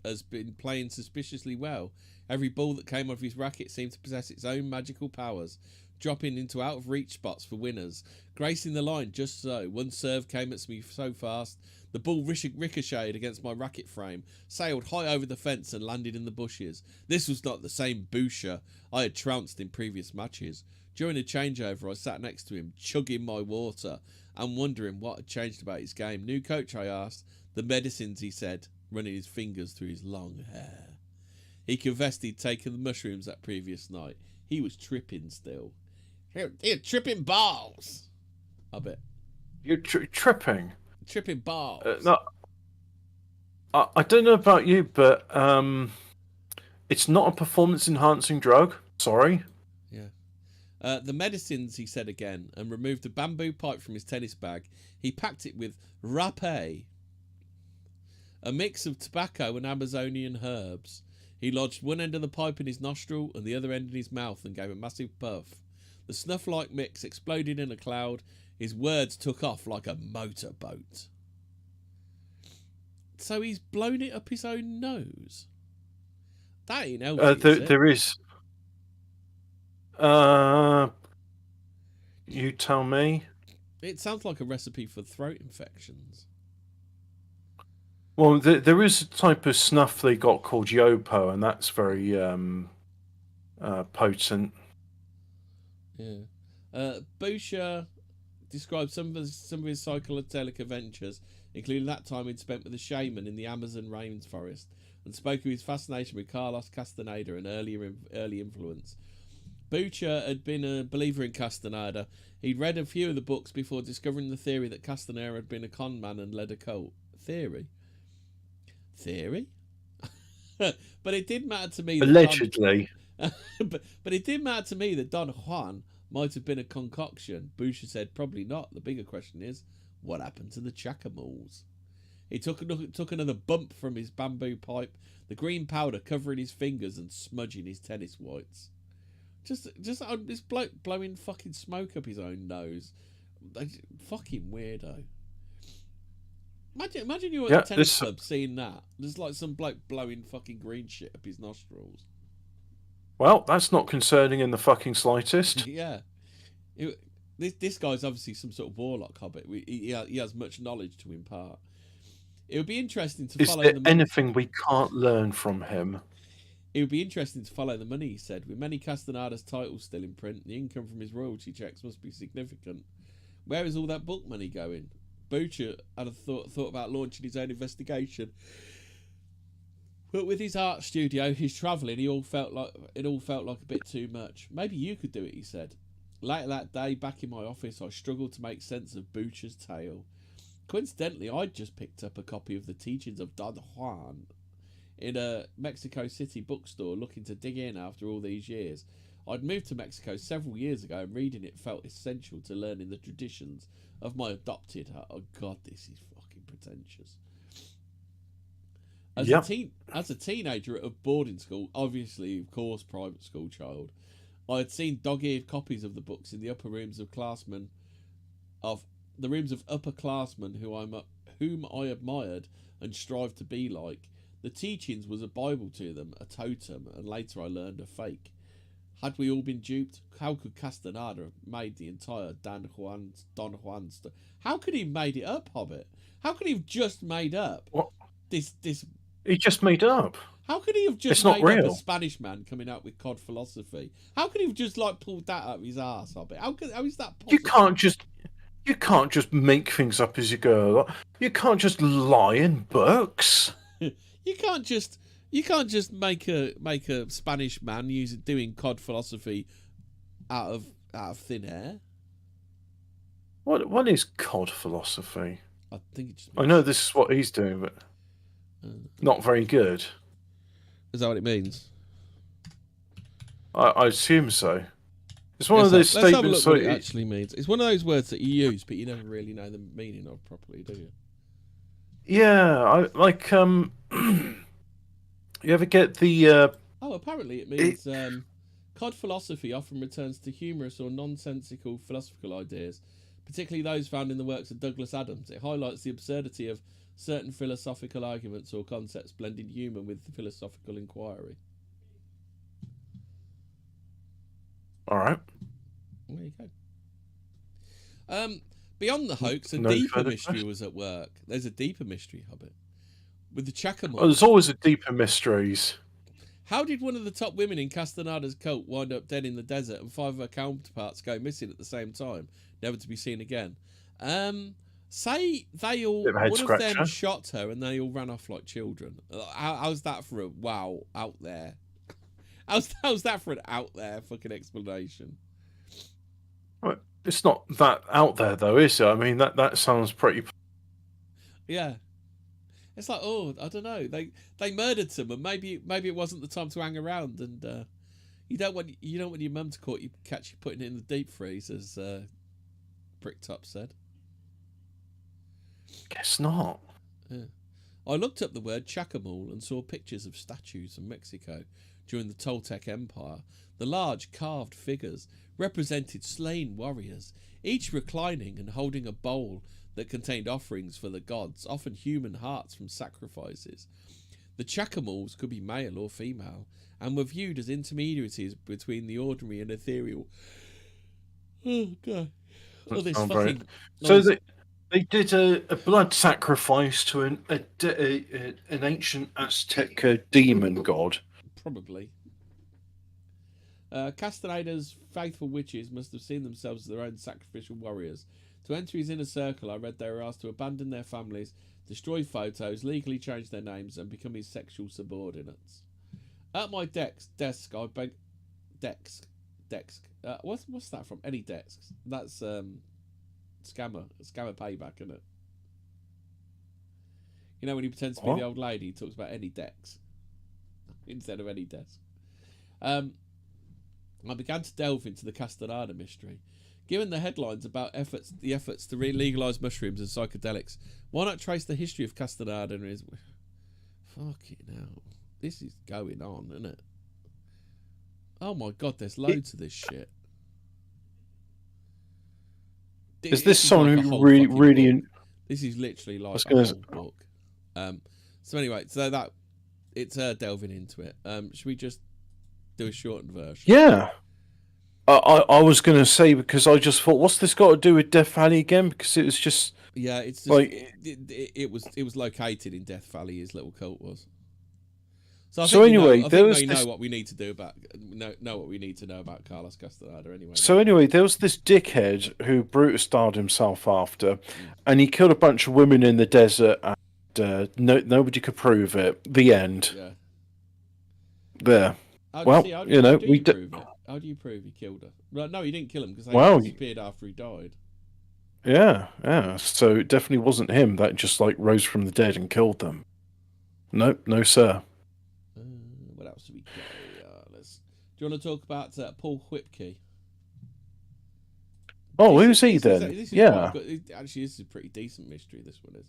has been playing suspiciously well. Every ball that came off his racket seemed to possess its own magical powers, dropping into out-of-reach spots for winners, gracing the line just so. One serve came at me so fast, the ball ricocheted against my racket frame, sailed high over the fence and landed in the bushes. This was not the same Boucher I had trounced in previous matches. During a changeover, I sat next to him, chugging my water and wondering what had changed about his game. New coach, I asked. The medicines, he said, running his fingers through his long hair. He confessed he'd taken the mushrooms that previous night. He was tripping still. You're tripping balls. I bet. You're tripping. Tripping balls. No, I don't know about you, but it's not a performance-enhancing drug. Sorry. Yeah. The medicines, he said again, and removed a bamboo pipe from his tennis bag. He packed it with rapé, a mix of tobacco and Amazonian herbs. He lodged one end of the pipe in his nostril and the other end in his mouth and gave a massive puff. The snuff-like mix exploded in a cloud. His words took off like a motorboat. So he's blown it up his own nose. That ain't healthy, is it? There is. You tell me. It sounds like a recipe for throat infections. Well, there is a type of snuff they got called Yopo, and that's very potent. Yeah. Boucher described some of his psychedelic adventures, including that time he'd spent with a shaman in the Amazon rainforest, and spoke of his fascination with Carlos Castaneda, an early influence. Boucher had been a believer in Castaneda. He'd read a few of the books before discovering the theory that Castaneda had been a con man and led a cult. Theory? But it did matter to me that Allegedly. but it did matter to me that Don Juan might have been a concoction. Boucher said probably not. The bigger question is, what happened to the chacamals? He took another bump from his bamboo pipe, the green powder covering his fingers and smudging his tennis whites. Just this bloke blowing fucking smoke up his own nose. Fucking weirdo. Imagine you're at the tennis club seeing that. There's like some bloke blowing fucking green shit up his nostrils. Well, that's not concerning in the fucking slightest. Yeah. This guy's obviously some sort of warlock hobbit. He has much knowledge to impart. It would be interesting to follow Is there anything we can't learn from him? It would be interesting to follow the money, he said. With many Castanada's titles still in print, the income from his royalty checks must be significant. Where is all that book money going? Butcher had a thought about launching his own investigation. But with his art studio, his travelling, it all felt like a bit too much. Maybe you could do it, he said. Later that day, back in my office, I struggled to make sense of Butcher's tale. Coincidentally, I'd just picked up a copy of the Teachings of Don Juan in a Mexico City bookstore, looking to dig in after all these years. I'd moved to Mexico several years ago, and reading it felt essential to learning the traditions of my adopted... Oh God, this is fucking pretentious. As a teenager at a boarding school, obviously, of course, private school child, I had seen dog-eared copies of the books in the upper rooms of upperclassmen whom I admired and strived to be like. The Teachings was a Bible to them, a totem, and later I learned a fake. Had we all been duped? How could Castaneda have made the entire Don Juan story? How could he have made it up, Hobbit? How could he have just made up this? He just made it up. How could he have just made up a Spanish man coming out with cod philosophy? How could he have just pulled that up his arse, Hobbit? How is that possible? You can't just make things up as you go. You can't just lie in books. You can't just make a Spanish man doing cod philosophy out of thin air. What is cod philosophy? I think it just. I know this is what he's doing, but not very good. Is that what it means? I assume so. It's one of those statements. Let's have a look what it actually means. It's one of those words that you use, but you never really know the meaning of properly, do you? Yeah, you ever get the? Apparently it means cod philosophy often returns to humorous or nonsensical philosophical ideas, particularly those found in the works of Douglas Adams. It highlights the absurdity of certain philosophical arguments or concepts, blending humour with the philosophical inquiry. All right. There you go. Beyond the hoax, a deeper mystery was at work. There's a deeper mystery, Hobbit. With the Chacamals. Oh, there's always a deeper mysteries. How did one of the top women in Castanada's cult wind up dead in the desert and 5 of her counterparts go missing at the same time, never to be seen again? Say they all... One of them shot her and they all ran off like children. How's that for a wow out there? How's that for an out there fucking explanation? Well, it's not that out there though, is it? I mean, that sounds pretty... Yeah. It's like, oh, I don't know. They murdered someone. Maybe it wasn't the time to hang around. And you don't want your mum to catch you putting it in the deep freeze, as Bricktop said. Guess not. Yeah. I looked up the word Chacamal and saw pictures of statues from Mexico during the Toltec Empire. The large carved figures represented slain warriors, each reclining and holding a bowl that contained offerings for the gods, often human hearts from sacrifices. The Chacamals could be male or female, and were viewed as intermediaries between the ordinary and ethereal. Oh, God. Oh, this fucking... So they did a blood sacrifice to an ancient Aztec demon god. Probably. Castaneda's faithful witches must have seen themselves as their own sacrificial warriors. To enter his inner circle, I read they were asked to abandon their families, destroy photos, legally change their names, and become his sexual subordinates. At my desk, I begged... Desk. What's that from? Any desks? That's scammer payback, isn't it? You know when he pretends to be the old lady, he talks about any decks instead of any desk. I began to delve into the Castaneda mystery. Given the headlines about the efforts to legalise mushrooms and psychedelics, why not trace the history of Castaneda and his... Fucking hell. This is going on, isn't it? Oh my god, there's loads of this shit. Is this someone like a who whole really, fucking really? book. This is literally like a gonna whole book. So anyway, it's delving into it. Should we just do a shortened version? Yeah. I was going to say, because I just thought, what's this got to do with Death Valley again? Because it was just it's just like it was located in Death Valley. His little cult was. So anyway, there was we this... know what we need to do about know what we need to know about Carlos Castaneda anyway. So anyway, there was this dickhead who Brutus starred himself after, and he killed a bunch of women in the desert, and nobody could prove it. The end. Yeah. There. How do you prove he killed her? Well, no, he didn't kill him because they disappeared after he died. Yeah. So it definitely wasn't him that just like rose from the dead and killed them. No, sir. What else do we go? Do you want to talk about Paul Whipkey? Oh, who's he then? Actually, this is a pretty decent mystery. This one is.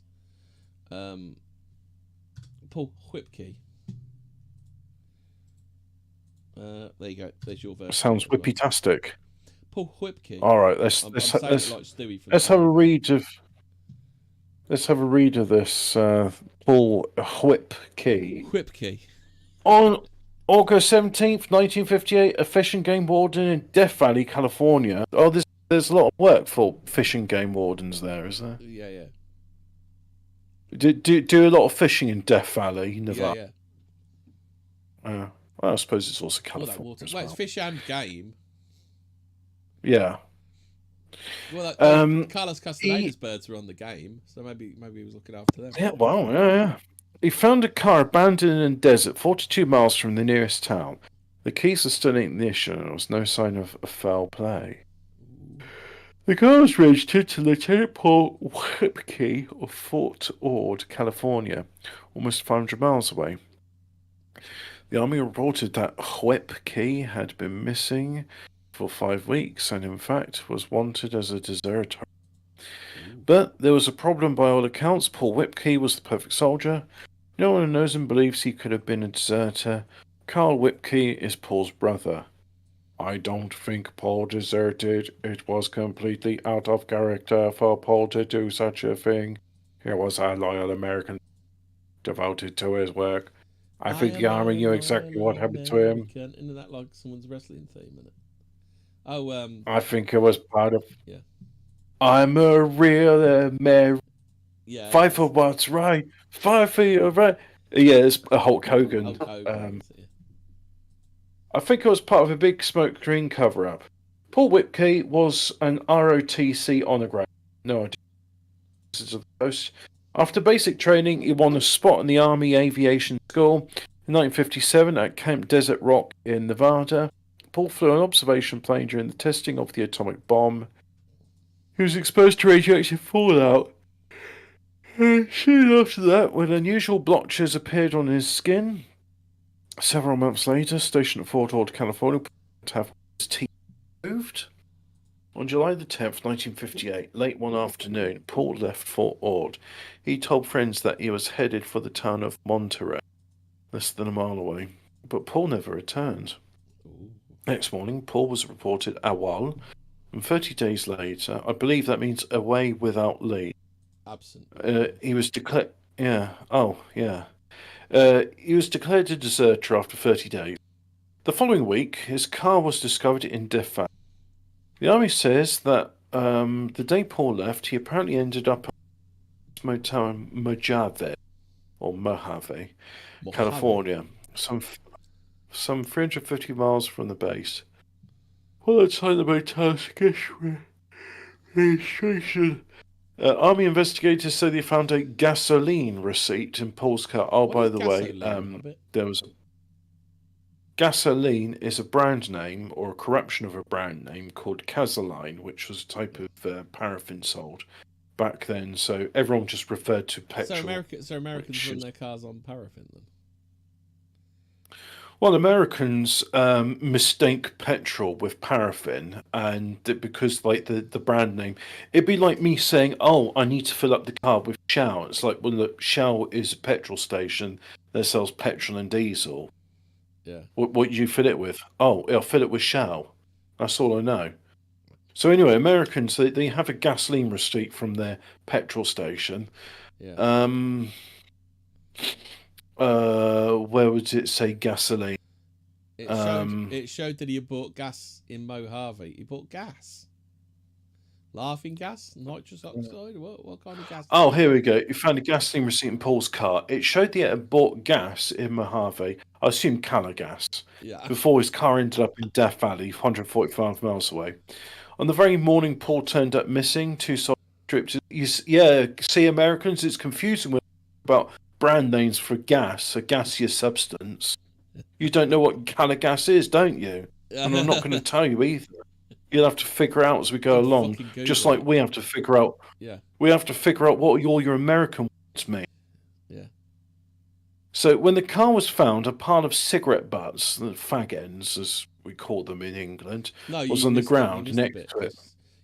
Paul Whipkey. There you go. There's your version. Sounds whippy-tastic. Paul Whipkey. All right, let's have a read of. Let's have a read of this. Paul Whipkey. Whipkey. On August 17th, 1958, a fishing game warden in Death Valley, California. Oh, there's a lot of work for fishing game wardens there, is there? Yeah. Do a lot of fishing in Death Valley, Nevada? Yeah. Well, I suppose it's also California. Well, it's fish and game. Yeah. Well, Carlos Castaneda's birds were on the game, so maybe he was looking after them. Yeah, well, yeah. He found a car abandoned in a desert 42 miles from the nearest town. The keys are still in ignition and there was no sign of foul play. The car was registered to Lieutenant Paul Whipkey of Fort Ord, California, almost 500 miles away. The army reported that Whipkey had been missing for 5 weeks and, in fact, was wanted as a deserter. But there was a problem by all accounts. Paul Whipkey was the perfect soldier. No one who knows him believes he could have been a deserter. Carl Whipkey is Paul's brother. I don't think Paul deserted. It was completely out of character for Paul to do such a thing. He was a loyal American, devoted to his work. I think the army knew exactly what happened to him. Isn't that like someone's wrestling theme, isn't it? Oh, I think it was part of... Yeah. I'm a real American. Yeah. Fight for what's right. Fight for your right. Yeah, it's a Hulk Hogan. I think it was part of a big smoke screen cover-up. Paul Whipkey was an ROTC honor grad. No idea. After basic training, he won a spot in the Army Aviation School. In 1957, at Camp Desert Rock in Nevada, Paul flew an observation plane during the testing of the atomic bomb. He was exposed to radioactive fallout. Soon after that, when unusual blotches appeared on his skin, several months later, stationed at Fort Ord, California, to have his teeth moved. On July the 10th, 1958, late one afternoon, Paul left Fort Ord. He told friends that he was headed for the town of Monterey, less than a mile away, but Paul never returned. Next morning, Paul was reported AWOL, and 30 days later, I believe that means away without leave. Absent. He was declared... Yeah. Oh, yeah. He was declared a deserter after 30 days. The following week, his car was discovered in Death Valley. The army says that the day Paul left, he apparently ended up at Motel Mojave, or Mojave, California, some 350 miles from the base. Well, that's how the motel's registration. Army investigators say they found a gasoline receipt in Paul's car. Oh, by the way, there was... Gasoline is a brand name, or a corruption of a brand name, called Casoline, which was a type of paraffin sold back then, so everyone just referred to petrol. So Americans run their cars on paraffin, then? Well, Americans mistake petrol with paraffin, and because like the brand name, it'd be like me saying, "Oh, I need to fill up the car with Shell." It's like, well, look, Shell is a petrol station that sells petrol and diesel. Yeah. What did you fill it with? Oh, I'll fill it with Shell. That's all I know. So anyway, Americans, they have a gasoline receipt from their petrol station. Yeah. Where would it say gasoline? It showed that he had bought gas in Mojave. He bought gas. Laughing gas? Nitrous oxide? What kind of gas? Oh, here we go. You found a gasoline receipt in Paul's car. It showed that he had bought gas in Mojave. I assume Canada gas. Yeah. Before his car ended up in Death Valley, 145 miles away. On the very morning Paul turned up missing, 2 soldiers stripped. See, Americans, it's confusing about brand names for gas, a gaseous substance. You don't know what Canada gas is, don't you? And I'm not going to tell you either. You'll have to figure out as we go along, just like we have to figure out. Yeah. We have to figure out what all your American words mean. Yeah. So when the car was found, a pile of cigarette butts, the fag ends as we call them in England, was on the ground next to it.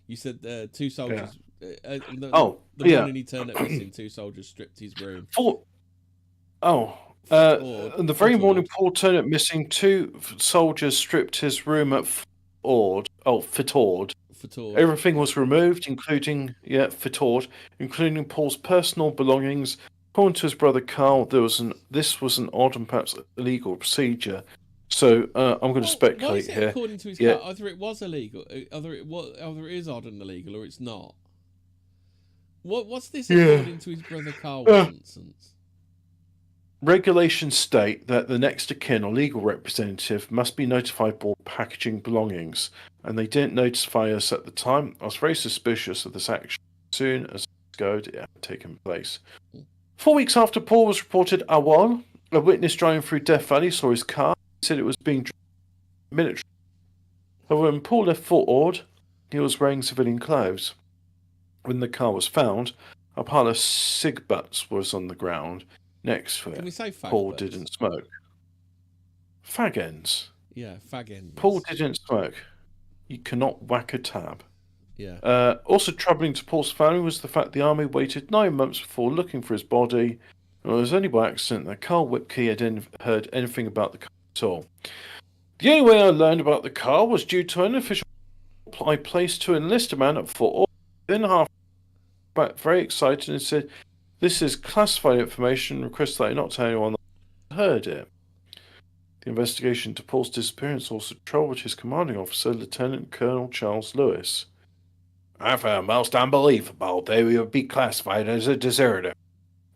You said 2 soldiers. Yeah. The yeah. morning he turned up missing, 2 soldiers stripped his room. And the very morning Paul turned up missing, 2 soldiers stripped his room at Fitord. Everything was removed, including including Paul's personal belongings. According to his brother Carl, this was an odd and perhaps illegal procedure. So I'm going to speculate here. According to his Carl, either it was illegal, either it is odd and illegal, or it's not. What's this according to his brother Carl nonsense? Regulations state that the next of kin or legal representative must be notified before packaging belongings, and they didn't notify us at the time. I was very suspicious of this action as soon as it had taken place. 4 weeks after Paul was reported AWOL, a witness driving through Death Valley saw his car. He said it was being driven military. However, when Paul left Fort Ord, he was wearing civilian clothes. When the car was found, a pile of cig butts was on the ground next to it. Can we say fag Paul butts? didn't smoke. Fag ends. Yeah, fag ends. Paul didn't smoke. You cannot whack a tab. Yeah. Also troubling to Paul's family was the fact the army waited 9 months before looking for his body. And it was only by accident that Carl Whipkey had heard anything about the car at all. The only way I learned about the car was due to an official I placed to enlist a man at Fort Ord. Then half back very excited and said, "This is classified information. Request that I not tell anyone that heard it." The investigation into Paul's disappearance also troubled his commanding officer, Lieutenant Colonel Charles Lewis. "I found most unbelievable that he would be classified as a deserter.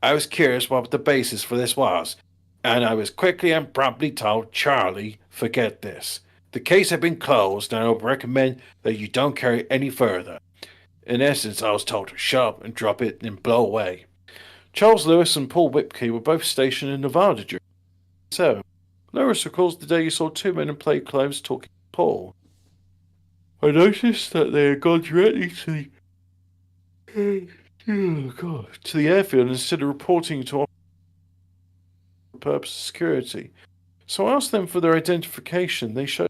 I was curious what the basis for this was, and I was quickly and promptly told, 'Charlie, forget this. The case had been closed, and I would recommend that you don't carry it any further.' In essence, I was told to shut up and drop it and blow away." Charles Lewis and Paul Whipkey were both stationed in Nevada during 1977. Lewis recalls the day he saw 2 men in plaid clothes talking to Paul. "I noticed that they had gone directly to the airfield instead of reporting to for purpose of security. So I asked them for their identification. They showed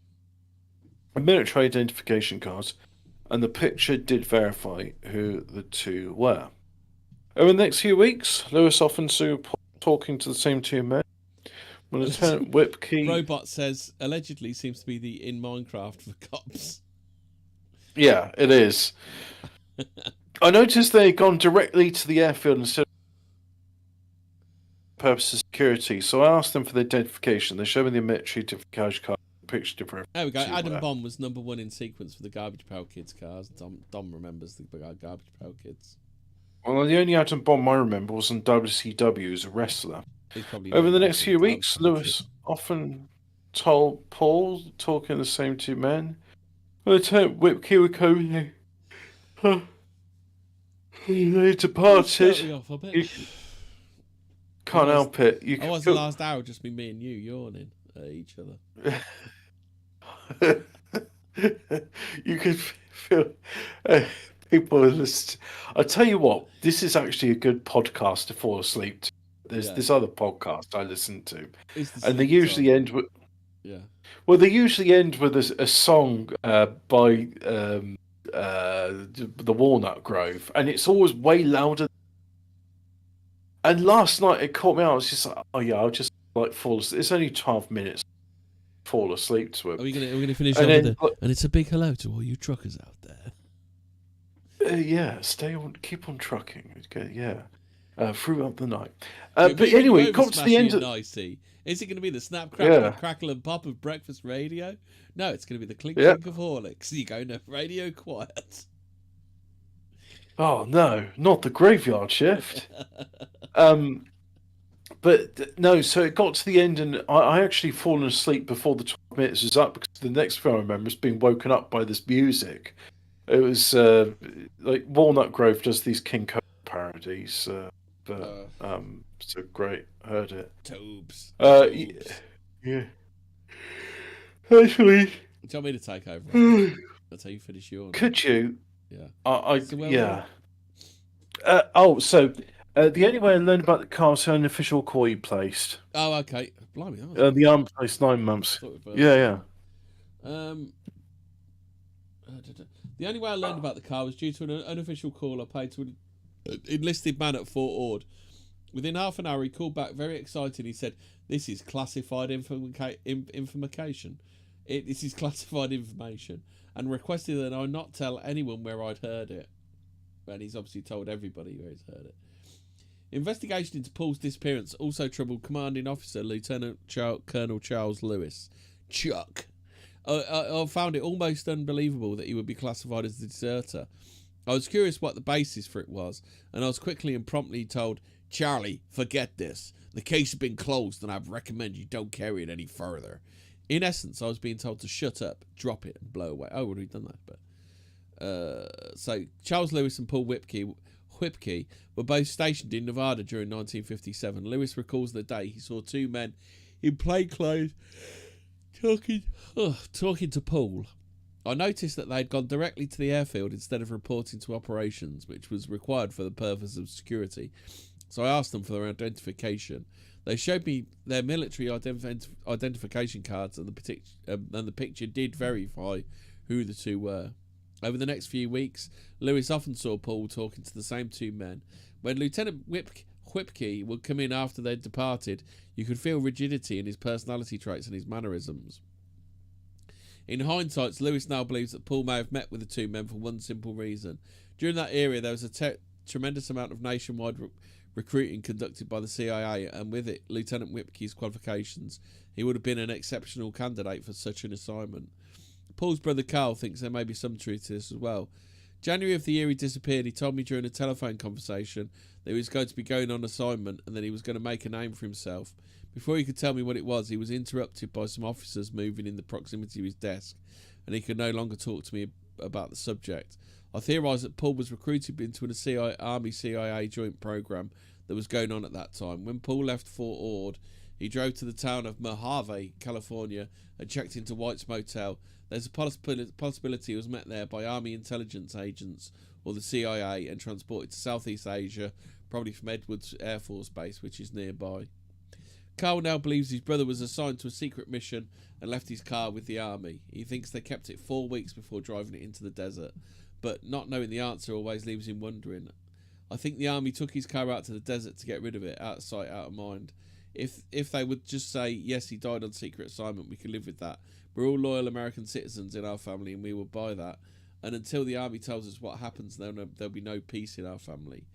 a military identification card, and the picture did verify who the 2 were. Over the next few weeks, Lewis often saw Paul talking to the same 2 men. When Lieutenant Whipkey... Robot says, allegedly seems to be the in Minecraft for cops. Yeah, it is. I noticed they had gone directly to the airfield instead of purpose of security, so I asked them for their identification. They showed me the military identification card. Picture different. There we go. Adam Bomb was #1 in sequence for the Garbage Pail Kids cars. Dom remembers the Garbage Pail Kids. Well, the only Atom Bomb I remember was on WCW as a wrestler. Over the next few weeks, Lewis often told Paul, talking the same 2 men. Lieutenant Whipkey would come in. They departed. You can't help it. I was the last hour just be me and you yawning at each other. You could feel people in this. I tell you what, this is actually a good podcast to fall asleep to. There's this other podcast I listen to, and they usually end with. Yeah. Well, they usually end with a song by the Walnut Grove, and it's always way louder. And last night it caught me out. I was just like, oh yeah, I'll just like fall asleep. It's only 12 minutes. fall asleep to it. Are we gonna finish And off then, with a, and it's a big hello to all you truckers out there. yeah, keep on trucking. Okay, yeah, throughout the night. We're But moving anyway, over it got to the end. nicey. Is it going to be the snap, crackle, Yeah. crackle and pop of breakfast radio? No, it's going to be the clink Yeah. clink of Horlicks. You go no radio quiet. Oh no, not the graveyard shift. But no, so it got to the end, and I actually fallen asleep before the 12 minutes was up because the next thing I remember is being woken up by this music. It was like Walnut Grove does these King Cole parodies, so great. Heard it. Tobes. Yeah. Actually, Do you want me to take over? That's how you finish yours. could you? Yeah. Yeah. The only way I learned about the car was an official call you placed. Oh, okay. Blimey. That was The arm placed 9 months. sort of, Yeah. The only way I learned about the car was due to an unofficial call I paid to an enlisted man at Fort Ord. Within half an hour, he called back very excited. He said, "This is classified information. This is classified information," and requested that I not tell anyone where I'd heard it. And he's obviously told everybody where he's heard it. Investigation into Paul's disappearance also troubled Commanding Officer Lieutenant Colonel Charles Lewis. Chuck. I found it almost unbelievable that he would be classified as a deserter. I was curious what the basis for it was, and I was quickly and promptly told, "Charlie, forget this. The case has been closed, and I recommend you don't carry it any further." In essence, I was being told to shut up, drop it, and blow away. Oh, we've done that, but so Charles Lewis and Paul Whipkey were both stationed in Nevada during 1957. Lewis recalls the day he saw two men in plain clothes talking to Paul. I noticed that they had gone directly to the airfield instead of reporting to operations, which was required for the purpose of security. So I asked them for their identification. They showed me their military identification cards, and the picture did verify who the two were. Over the next few weeks, Lewis often saw Paul talking to the same two men. When Lieutenant Whipkey would come in after they'd departed, you could feel rigidity in his personality traits and his mannerisms. In hindsight, Lewis now believes that Paul may have met with the two men for one simple reason. During that era, there was a tremendous amount of nationwide recruiting conducted by the CIA, and with it, Lieutenant Whipkey's qualifications, he would have been an exceptional candidate for such an assignment. Paul's brother Carl thinks there may be some truth to this as well. January of the year he disappeared, he told me during a telephone conversation that he was going to be going on assignment and that he was going to make a name for himself. Before he could tell me what it was, he was interrupted by some officers moving in the proximity of his desk, and he could no longer talk to me about the subject. I theorised that Paul was recruited into an Army-CIA joint programme that was going on at that time. When Paul left Fort Ord, he drove to the town of Mojave, California, and checked into White's Motel. There's a possibility he was met there by Army intelligence agents or the CIA and transported to Southeast Asia, probably from Edwards Air Force Base, which is nearby. Carl now believes his brother was assigned to a secret mission and left his car with the Army. He thinks they kept it 4 weeks before driving it into the desert, but not knowing the answer always leaves him wondering. I think the Army took his car out to the desert to get rid of it, out of sight, out of mind. If they would just say, yes, he died on secret assignment, we could live with that. We're all loyal American citizens in our family and we will buy that. And until the Army tells us what happens, there'll be no peace in our family.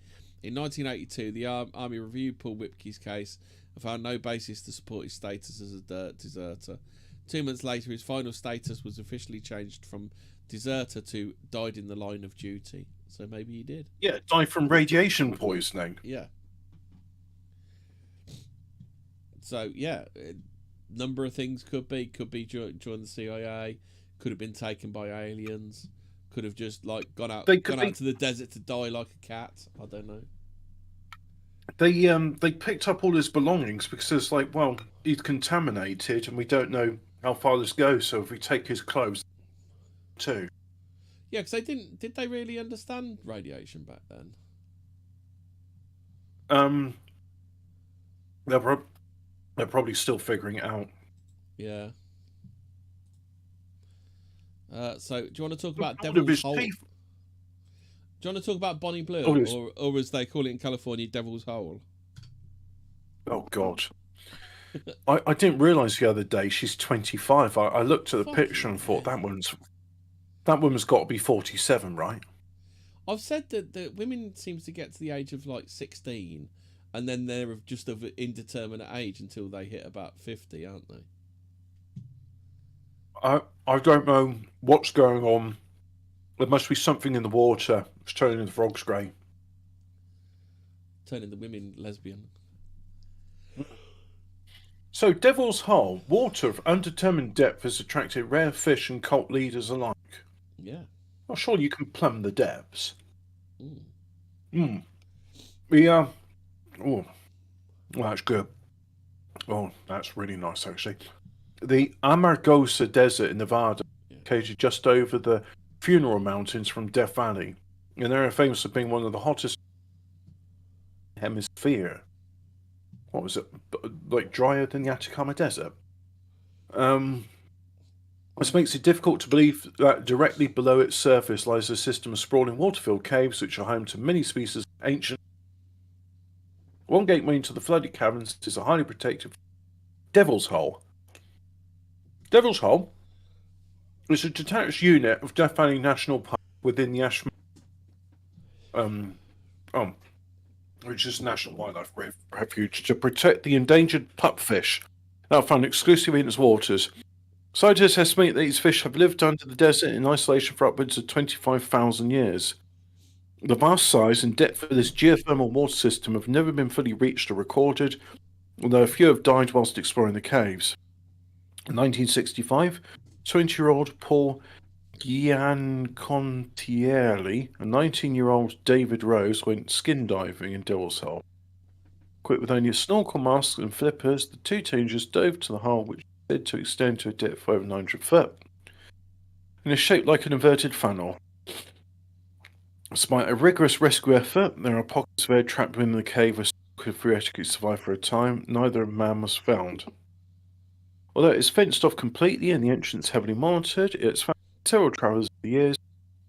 In 1982, the Army reviewed Paul Whipkey's case and found no basis to support his status as a deserter. 2 months later, his final status was officially changed from deserter to died in the line of duty. So maybe he did. Yeah, died from radiation poisoning. Yeah. So, yeah, number of things could be join the CIA, could have been taken by aliens, could have just like gone out to the desert to die like a cat. I don't know. They picked up all his belongings because it's like, well, he's contaminated and we don't know how far this goes. So if we take his clothes too. Yeah, because did they really understand radiation back then? They're probably still figuring it out. Yeah. So, do you want to talk about Devil's Hole? Do you want to talk about Bonnie Blue, or as they call it in California, Devil's Hole? Oh God. I didn't realise the other day she's 25. I looked at the picture Fucking and thought hell. that woman's got to be 47, right? I've said that the women seems to get to the age of like 16, and then they're just of indeterminate age until they hit about 50, aren't they? I don't know what's going on. There must be something in the water. It's turning the frogs grey. Turning the women lesbian. So, Devil's Hole, water of undetermined depth has attracted rare fish and cult leaders alike. Yeah. Well, surely you can plumb the depths. Mm. Yeah. Oh, well, that's good. Oh, that's really nice, actually. The Amargosa Desert in Nevada, located just over the Funeral Mountains from Death Valley, and they're famous for being one of the hottest in the hemisphere. What was it? Like drier than the Atacama Desert? This makes it difficult to believe that directly below its surface lies a system of sprawling water-filled caves which are home to many species of ancient. One gateway into the flooded caverns is a highly protected Devil's Hole. Devil's Hole is a detached unit of Death Valley National Park within the which is National Wildlife Refuge, to protect the endangered pupfish that are found exclusively in its waters. Scientists estimate that these fish have lived under the desert in isolation for upwards of 25,000 years. The vast size and depth of this geothermal water system have never been fully reached or recorded, although a few have died whilst exploring the caves. In 1965, 20-year-old Paul Giancontieri and 19-year-old David Rose went skin diving in Devil's Hole. Equipped with only a snorkel mask and flippers, the two teenagers dove to the hole, which is said to extend to a depth of over 900 foot, and is shaped like an inverted funnel. Despite a rigorous rescue effort, there are pockets of air trapped within the cave where some could theoretically survive for a time. Neither man was found. Although it is fenced off completely and the entrance heavily monitored, it's found several travellers over the years,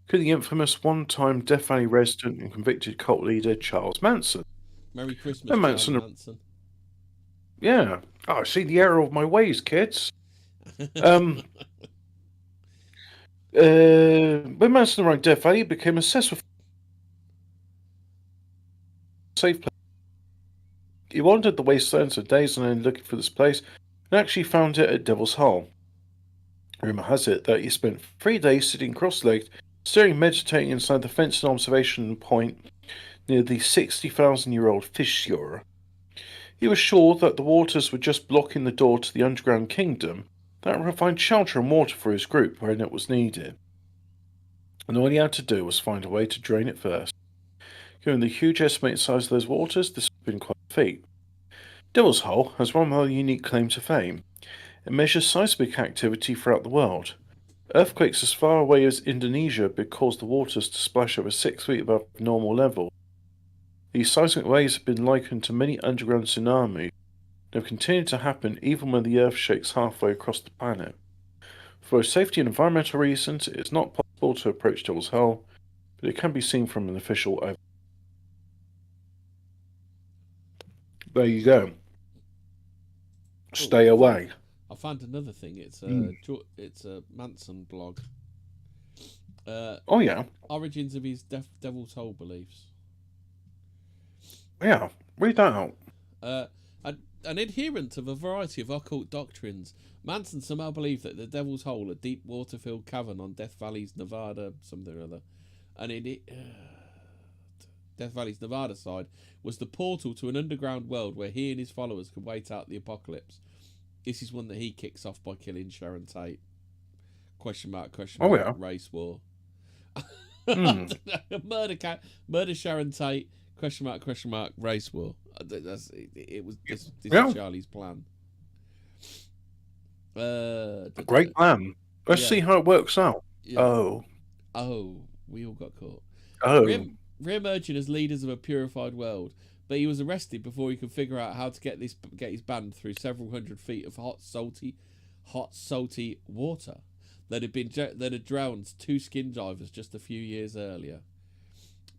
including the infamous one-time Death Valley resident and convicted cult leader Charles Manson. Merry Christmas, And Charlie Manson. Yeah. Oh, see the error of my ways, kids. When Manson arrived at Death Valley, he became obsessed with safe place. He wandered the wastelands for days on end looking for this place, and actually found it at Devil's Hole. Rumour has it that he spent 3 days sitting cross-legged, staring meditating inside the fenced observation point near the 60,000-year-old fissure. He was sure that the waters were just blocking the door to the underground kingdom that would provide shelter and water for his group when it was needed. And all he had to do was find a way to drain it first. Given the huge estimated size of those waters, this would have been quite a feat. Devil's Hole has one rather unique claim to fame. It measures seismic activity throughout the world. Earthquakes as far away as Indonesia could cause the waters to splash over 6 feet above normal level. These seismic waves have been likened to many underground tsunamis and have continued to happen even when the Earth shakes halfway across the planet. For both safety and environmental reasons, it is not possible to approach Devil's Hole, but it can be seen from an official overview. There you go. Stay away. I found another thing. It's a Manson blog. Oh yeah. Origins of his Devil's Hole beliefs. Yeah, read that out. An adherent of a variety of occult doctrines, Manson somehow believed that the Devil's Hole, a deep water-filled cavern on Death Valley's Nevada, something or other, and Death Valley's Nevada side, was the portal to an underground world where he and his followers could wait out the apocalypse. This is one that he kicks off by killing Sharon Tate. Question mark, Oh yeah. race war. Mm. Murder Sharon Tate, question mark, race war. This Yeah. is Charlie's plan. Great plan. Let's see how it works out. Yeah. Oh. We all got caught. Oh. Re-emerging as leaders of a purified world, but he was arrested before he could figure out how to get his band through several hundred feet of hot salty water that had drowned 2 skin divers just a few years earlier.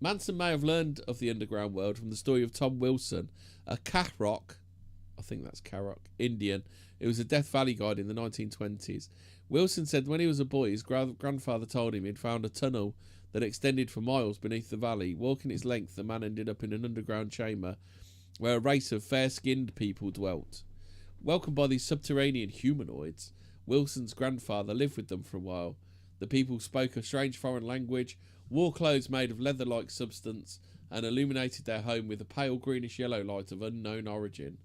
Manson may have learned of the underground world from the story of Tom Wilson, a cat rock. I think that's Karok. Indian. It was a Death Valley guide in the 1920s. Wilson said when he was a boy, his grandfather told him he'd found a tunnel that extended for miles beneath the valley. Walking its length, the man ended up in an underground chamber where a race of fair-skinned people dwelt. Welcomed by these subterranean humanoids, Wilson's grandfather lived with them for a while. The people spoke a strange foreign language, wore clothes made of leather-like substance, and illuminated their home with a pale greenish-yellow light of unknown origin.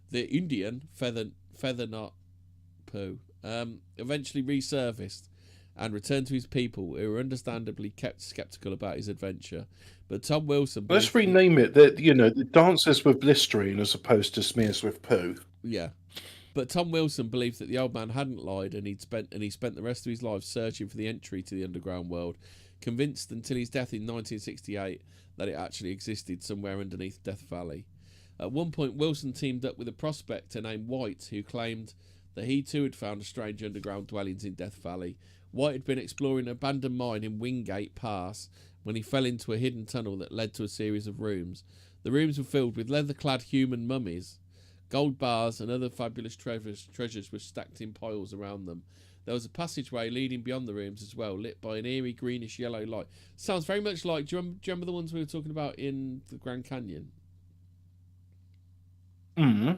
The Indian, Feathernot Pooh, eventually resurfaced and returned to his people, who were understandably kept sceptical about his adventure. But Tom Wilson... Let's rename it, the Dances with Listerine as opposed to Smears with Poo. Yeah. But Tom Wilson believed that the old man hadn't lied, and he spent the rest of his life searching for the entry to the underground world, convinced until his death in 1968 that it actually existed somewhere underneath Death Valley. At one point, Wilson teamed up with a prospector named White, who claimed that he too had found strange underground dwellings in Death Valley. White had been exploring an abandoned mine in Wingate Pass when he fell into a hidden tunnel that led to a series of rooms. The rooms were filled with leather-clad human mummies. Gold bars and other fabulous treasures were stacked in piles around them. There was a passageway leading beyond the rooms as well, lit by an eerie greenish-yellow light. Sounds very much like... Do you remember the ones we were talking about in the Grand Canyon? Mm-hmm.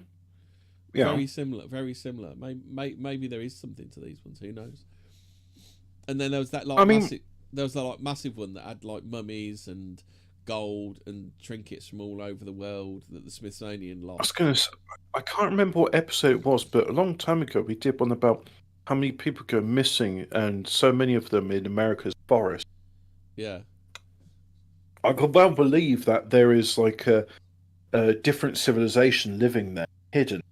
Yeah. Very similar, very similar. Maybe there is something to these ones. Who knows? And then there was that massive one that had like mummies and gold and trinkets from all over the world that the Smithsonian lost. I was going to say, I can't remember what episode it was, but a long time ago we did one about how many people go missing, and so many of them in America's forest. Yeah. I can well believe that there is like a different civilization living there, hidden.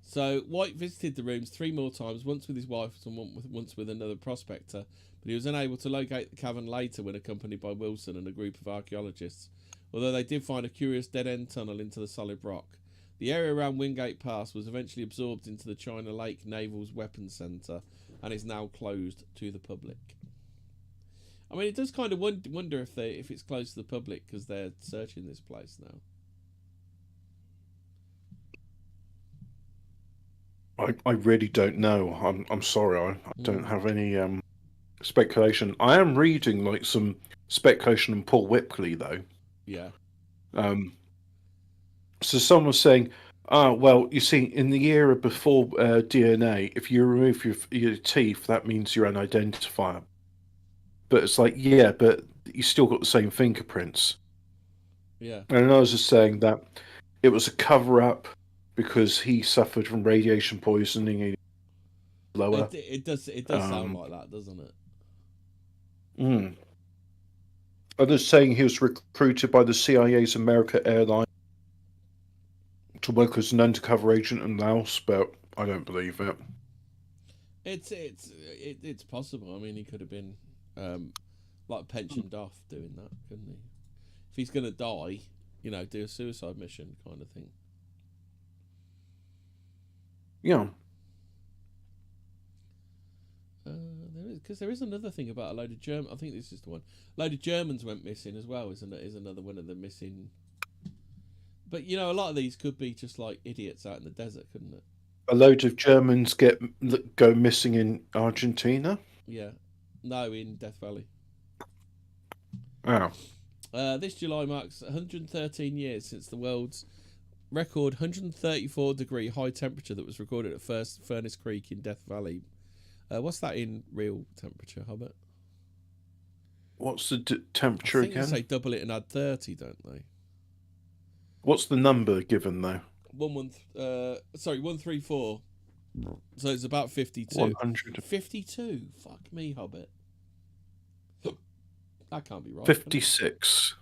So White visited the rooms 3 more times, once with his wife and once with another prospector, but he was unable to locate the cavern later when accompanied by Wilson and a group of archaeologists, although they did find a curious dead-end tunnel into the solid rock. The area around Wingate Pass was eventually absorbed into the China Lake Naval's Weapons Centre and is now closed to the public. I mean, it does kind of wonder if it's closed to the public because they're searching this place now. I really don't know. I'm sorry. I don't have any speculation. I am reading like some speculation on Paul Whipley though. Yeah. So someone was saying, well, you see, in the era before DNA, if you remove your teeth, that means you're unidentifiable. But it's like, yeah, but you still got the same fingerprints. Yeah. And I was just saying that it was a cover-up because he suffered from radiation poisoning. Lower. It does sound like that, doesn't it? I'm just saying he was recruited by the CIA's America Airline to work as an undercover agent in Laos, but I don't believe it. It's possible. I mean, he could have been like pensioned off doing that, couldn't he? If he's going to die, do a suicide mission kind of thing. Yeah. There is another thing about a load of German. I think this is the one. A load of Germans went missing as well. Is another one of the missing. But a lot of these could be just like idiots out in the desert, couldn't it? A load of Germans go missing in Argentina. Yeah, no, in Death Valley. Oh. This July marks 113 years since the world's record 134-degree high temperature that was recorded at First Furnace Creek in Death Valley. What's that in real temperature, Hobbit? What's the temperature again? They say double it and add 30, don't they? What's the number given though? 134. So it's about 52. 100. 52. Fuck me, Hobbit. That can't be right. 56.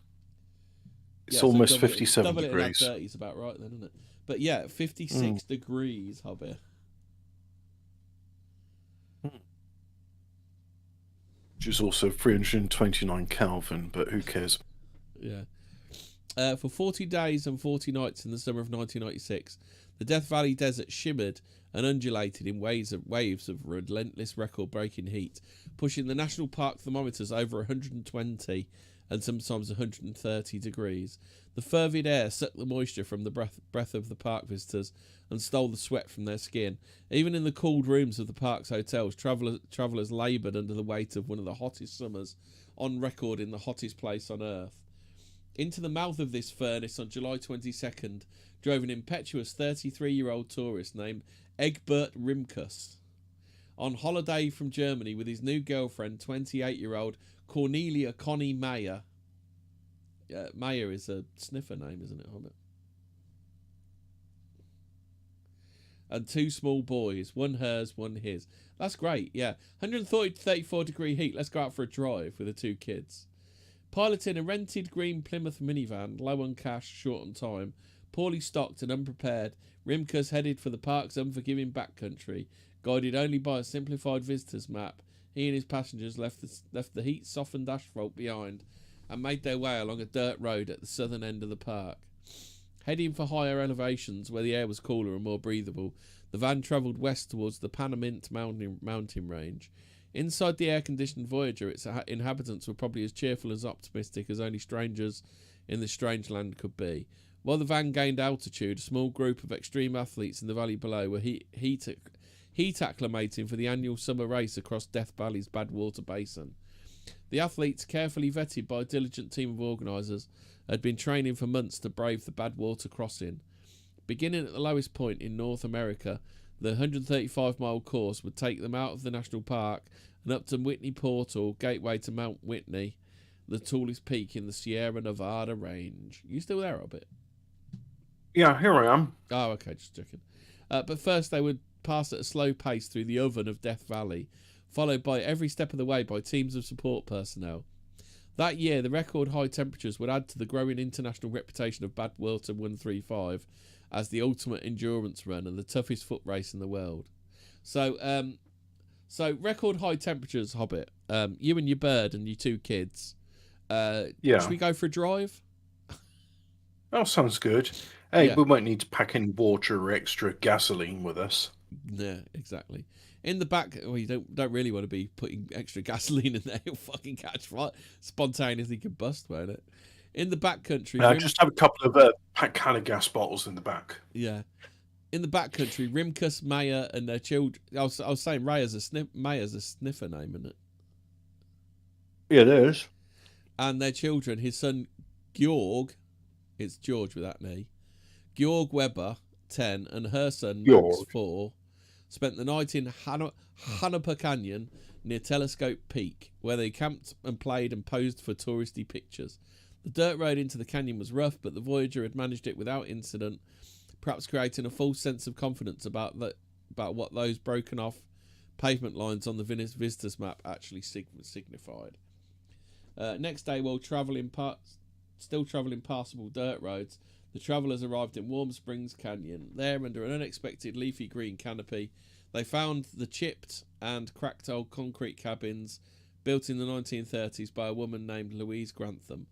It's Yeah, almost so double 57 double degrees. It and add 30 is about right then, isn't it? But yeah, 56 degrees, Hobbit. Which is also 329 Kelvin, but who cares? Yeah. For 40 days and 40 nights in the summer of 1996, the Death Valley desert shimmered and undulated in waves of relentless record-breaking heat, pushing the national park thermometers over 120 and sometimes 130 degrees. The fervid air sucked the moisture from the breath of the park visitors and stole the sweat from their skin. Even in the cooled rooms of the park's hotels, travellers laboured under the weight of one of the hottest summers on record in the hottest place on earth. Into the mouth of this furnace on July 22nd drove an impetuous 33-year-old tourist named Egbert Rimkus. On holiday from Germany with his new girlfriend, 28-year-old Cornelia Connie Mayer. Mayer is a sniffer name, isn't it, Hobbit? And 2 small boys, one hers, one his. That's great, yeah. 130 to 34 degree heat. Let's go out for a drive with the 2 kids. Piloting a rented green Plymouth minivan, low on cash, short on time, poorly stocked and unprepared, Rimkus headed for the park's unforgiving backcountry. Guided only by a simplified visitor's map, he and his passengers left the heat-softened asphalt behind and made their way along a dirt road at the southern end of the park. Heading for higher elevations where the air was cooler and more breathable, the van travelled west towards the Panamint mountain range. Inside the air-conditioned Voyager, its inhabitants were probably as cheerful and optimistic as only strangers in this strange land could be. While the van gained altitude, a small group of extreme athletes in the valley below were heat acclimating for the annual summer race across Death Valley's Badwater Basin. The athletes, carefully vetted by a diligent team of organisers, had been training for months to brave the Badwater crossing. Beginning at the lowest point in North America, the 135-mile course would take them out of the national park and up to Whitney Portal, gateway to Mount Whitney, the tallest peak in the Sierra Nevada range. You still there, Hobbit? Yeah, here I am. Oh, okay, just checking. But first they would pass at a slow pace through the oven of Death Valley, followed by every step of the way by teams of support personnel. That year, the record high temperatures would add to the growing international reputation of Badwater 135 as the ultimate endurance run and the toughest foot race in the world. So record high temperatures, Hobbit. You and your bird and your 2 kids. Should we go for a drive? That sounds good. Hey, Yeah. we won't need to pack any water or extra gasoline with us. Yeah, exactly. In the back, you don't really want to be putting extra gasoline in there. You'll fucking catch fire, spontaneously combust, won't it? In the back country, Just have a couple of can of gas bottles in the back. Yeah. In the back country, Rimkus, Mayer, and their children. I was saying Mayer's a sniffer name, isn't it? Yeah, it is. And their children, his son Georg, it's George with that knee, Georg Weber, 10, and her son Max, 4, spent the night in Hanapa Canyon near Telescope Peak, where they camped and played and posed for touristy pictures. The dirt road into the canyon was rough, but the Voyager had managed it without incident, perhaps creating a false sense of confidence about what those broken off pavement lines on the visitor's map actually signified. Next day, while still travelling passable dirt roads, the travellers arrived in Warm Springs Canyon. There, under an unexpected leafy green canopy, they found the chipped and cracked old concrete cabins built in the 1930s by a woman named Louise Grantham.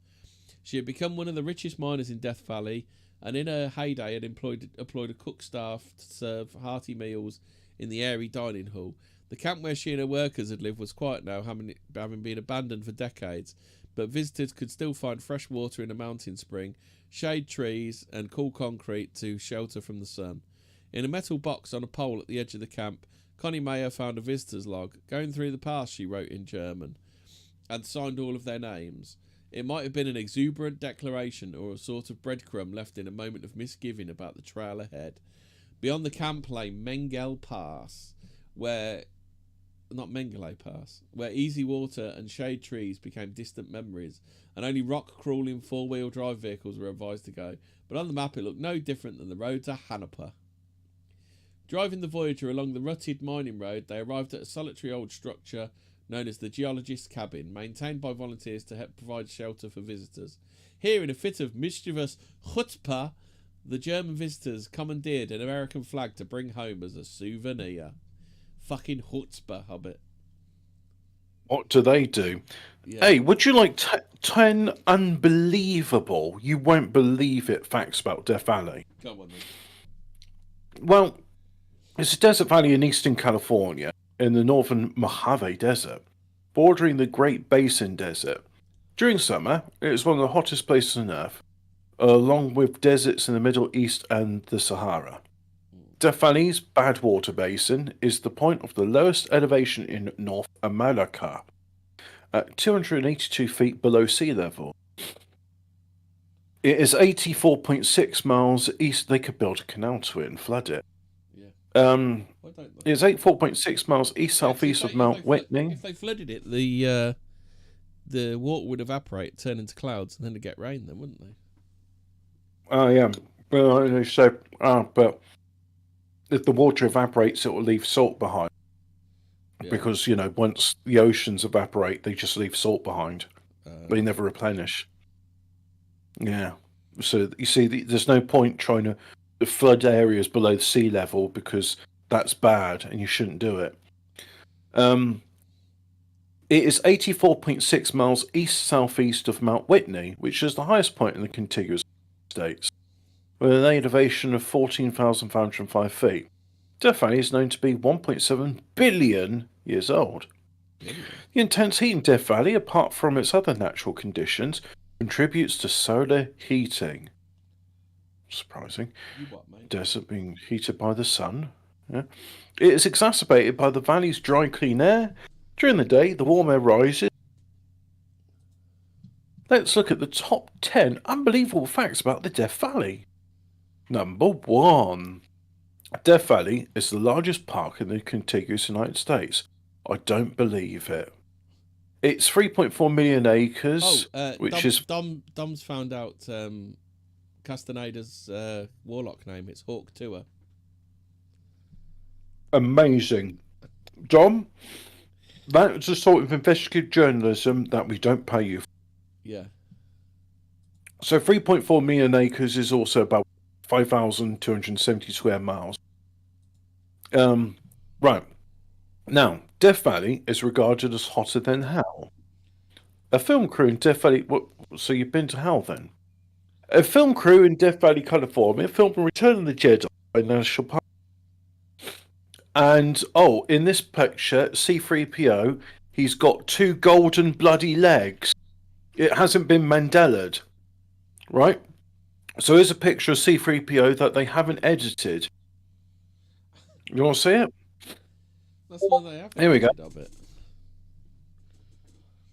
She had become one of the richest miners in Death Valley, and in her heyday had employed a cook staff to serve hearty meals in the airy dining hall. The camp where she and her workers had lived was quiet now, having been abandoned for decades, but visitors could still find fresh water in a mountain spring, shade trees, and cool concrete to shelter from the sun. In a metal box on a pole at the edge of the camp, Connie Mayer found a visitor's log. Going through the past, she wrote in German, and signed all of their names. It might have been an exuberant declaration or a sort of breadcrumb left in a moment of misgiving about the trail ahead. Beyond the camp lay Mengele Pass, where easy water and shade trees became distant memories, and only rock-crawling four-wheel drive vehicles were advised to go. But on the map it looked no different than the road to Hanapa. Driving the Voyager along the rutted mining road, they arrived at a solitary old structure known as the Geologist's Cabin, maintained by volunteers to help provide shelter for visitors. Here, in a fit of mischievous chutzpah, the German visitors commandeered an American flag to bring home as a souvenir. Fucking chutzpah, Hobbit. What do they do? Yeah. Hey, would you like 10 unbelievable, you won't believe it, facts about Death Valley? Come on, then. Well, it's a desert valley in eastern California, in the northern Mojave Desert, bordering the Great Basin Desert. During summer, it is one of the hottest places on Earth, along with deserts in the Middle East and the Sahara. Death Valley's Badwater Basin is the point of the lowest elevation in North America, at 282 feet below sea level. It is 84.6 miles east. They could build a canal to it and flood it. Yeah. It's 84.6 miles east-southeast of Mount Whitney. If they flooded it, the water would evaporate, turn into clouds, and then they'd get rain, then, wouldn't they? Oh, yeah. Well, so, but if the water evaporates, it will leave salt behind. Yeah. Because, once the oceans evaporate, they just leave salt behind. They never replenish. Yeah. So, you see, there's no point trying to flood areas below the sea level because that's bad and you shouldn't do it. It is 84.6 miles east-southeast of Mount Whitney, which is the highest point in the contiguous states, with an elevation of 14,505 feet. Death Valley is known to be 1.7 billion years old. The intense heat in Death Valley, apart from its other natural conditions, contributes to solar heating. Surprising. Desert being heated by the sun. Yeah. It is exacerbated by the valley's dry, clean air. During the day, the warm air rises. Let's look at the top 10 unbelievable facts about the Death Valley. Number 1. Death Valley is the largest park in the contiguous United States. I don't believe it. It's 3.4 million acres, which is... Dom's found out Castaneda's warlock name. It's Hawk Tour. Amazing. Dom, that's the sort of investigative journalism that we don't pay you for. Yeah. So 3.4 million acres is also about 5,270 square miles. Right. Now, Death Valley is regarded as hotter than hell. A film crew in Death Valley... So you've been to hell then? A film crew in Death Valley, California filmed Return of the Jedi in National Park. And, in this picture, C-3PO, he's got 2 golden bloody legs. It hasn't been Mandela'd. Right? So here's a picture of C-3PO that they haven't edited. You want to see it? That's why they have. Here we go. Of it.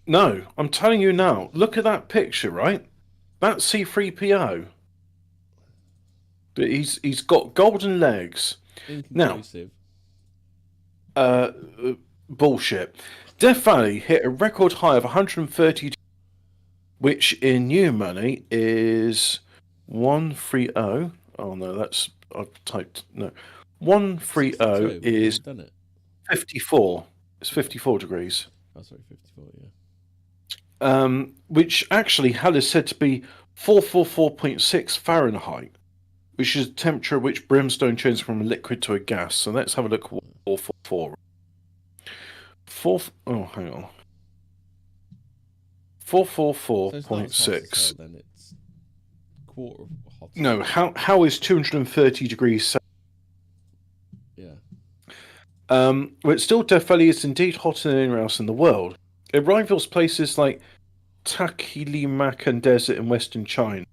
No, I'm telling you now. Look at that picture, right? That's C-3PO. But he's got golden legs. Inconclusive. Now, bullshit. Death Valley hit a record high of 130, which in new money is 130. Oh no, that's I've typed no. 130 is 54. It's 54 degrees. Oh, sorry, 54. Yeah. Which actually Hell is said to be 444.6 Fahrenheit, which is a temperature at which brimstone changes from a liquid to a gas. So let's have a look at what 444. Hang on. 444.6. So then it's quarter of hot. No, how is 230 degrees? Yeah. But still, Death Valley is indeed hotter than anywhere else in the world. It rivals places like Takilimakan Desert in western China,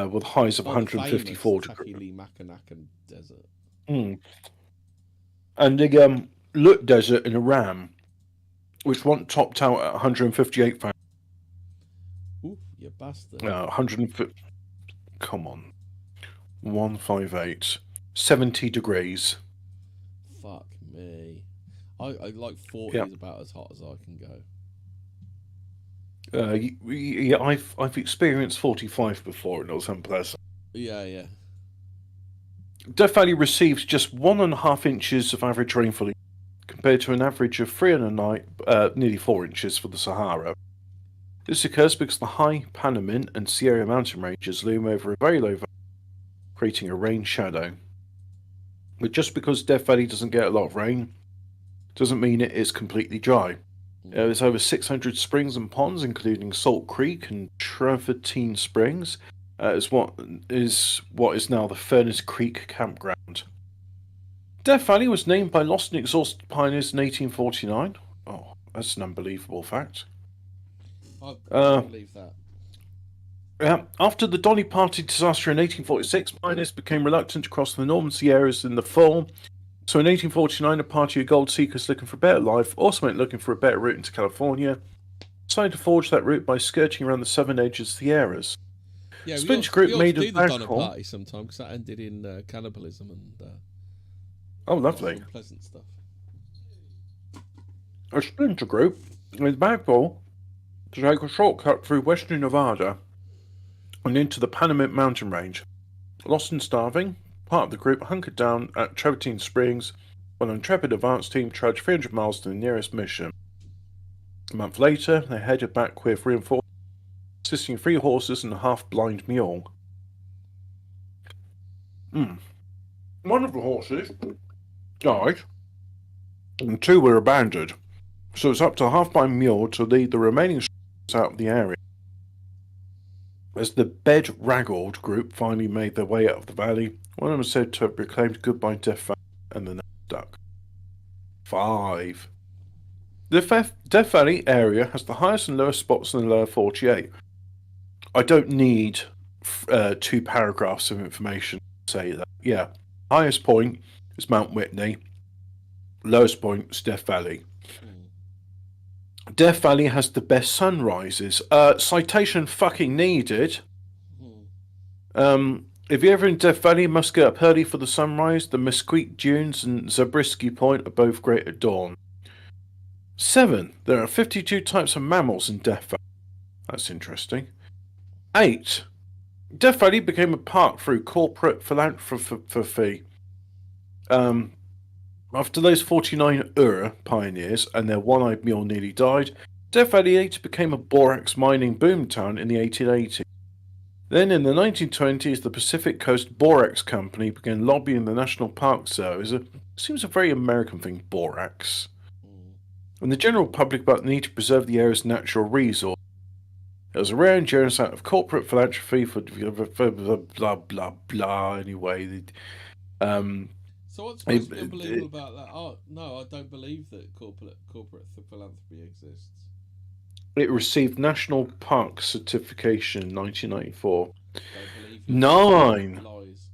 with highs of 154 degrees. Takilimakan Desert. And the Lut Desert in Iran, which once topped out at 158 Fahrenheit. Ooh, you bastard. 150. Come on. 158. 70 degrees. Fuck me. I like 40 is about as hot as I can go. Yeah, I've experienced 45 before and it was unpleasant. Yeah. Death Valley receives just 1.5 inches of average rainfall compared to an average of 3.9, nearly 4 inches for the Sahara. This occurs because the high Panamint and Sierra mountain ranges loom over a very low valley, creating a rain shadow. But just because Death Valley doesn't get a lot of rain, doesn't mean it is completely dry. There's over 600 springs and ponds, including Salt Creek and Travertine Springs, as what is now the Furnace Creek campground. Death Valley was named by Lost and Exhausted pioneers in 1849. Oh, that's an unbelievable fact. I believe that. After the Dolly Party disaster in 1846, miners became reluctant to cross the Northern Sierras in the fall. So in 1849, a party of gold seekers looking for a better life also went looking for a better route into California. Decided to forge that route by skirting around the southern edges of the Sierras. Yeah, Splinter we Group ought made to a do the Donner backhaul. Party sometime because that ended in cannibalism and Oh, lovely. unpleasant stuff. A Splinter Group made a backhaul to take a shortcut through western Nevada and into the Panamint mountain range. Lost and starving, part of the group hunkered down at Travertine Springs while an intrepid advance team trudged 300 miles to the nearest mission. A month later, they headed back with reinforcements consisting of 3 horses and a half-blind mule. One of the horses died, and 2 were abandoned, so it's up to a half-blind mule to lead the remaining out of the area. As the bedraggled group finally made their way out of the valley, one of them is said to have proclaimed goodbye Death Valley, and the next stuck. 5. The Death Valley area has the highest and lowest spots in the lower 48. I don't need 2 paragraphs of information to say that. Yeah, highest point is Mount Whitney, lowest point is Death Valley. Death Valley has the best sunrises. Citation fucking needed. If you're ever in Death Valley, you must get up early for the sunrise. The Mesquite Dunes and Zabriskie Point are both great at dawn. 7. There are 52 types of mammals in Death Valley. That's interesting. 8. Death Valley became a park through corporate philanthropy. After those 49 pioneers and their one-eyed mule nearly died, Death Valley later became a borax mining boomtown in the 1880s. Then in the 1920s, the Pacific Coast Borax Company began lobbying the National Park Service. It seems a very American thing, borax. And the general public about the need to preserve the area's natural resource. It was a rare and generous act of corporate philanthropy for blah, blah, blah, blah, anyway. So what's supposed to be unbelievable about that? Oh, no, I don't believe that corporate philanthropy exists. It received National Park Certification in 1994. Don't believe you. 9. Lies.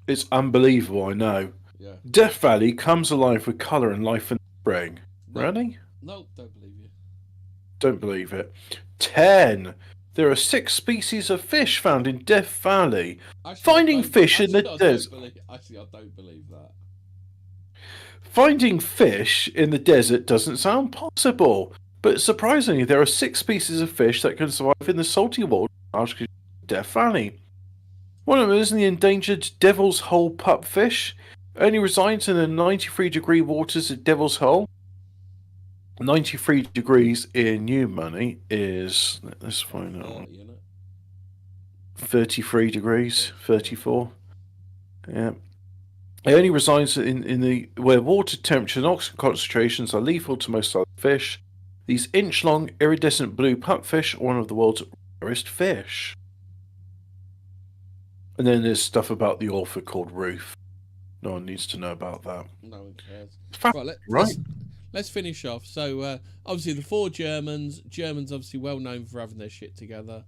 It's unbelievable, I know. Yeah. Death Valley comes alive with colour and life in the spring. No. Really? No, don't believe you. Don't believe it. 10. There are 6 species of fish found in Death Valley. Finding fish in the desert. Actually, I don't believe that. Finding fish in the desert doesn't sound possible. But surprisingly, there are 6 species of fish that can survive in the salty water of Death Valley. One of them is the endangered Devil's Hole pupfish. Only resides in the 93-degree waters at Devil's Hole. 93 degrees in new money is, let's find out, 33 degrees, 34. Yeah. It only resides in the where water temperature and oxygen concentrations are lethal to most other fish. These inch-long, iridescent blue pupfish are one of the world's rarest fish. And then there's stuff about the author called Ruth. No one needs to know about that. No one cares. Right. Let's finish off. So, obviously, the 4 Germans obviously well known for having their shit together.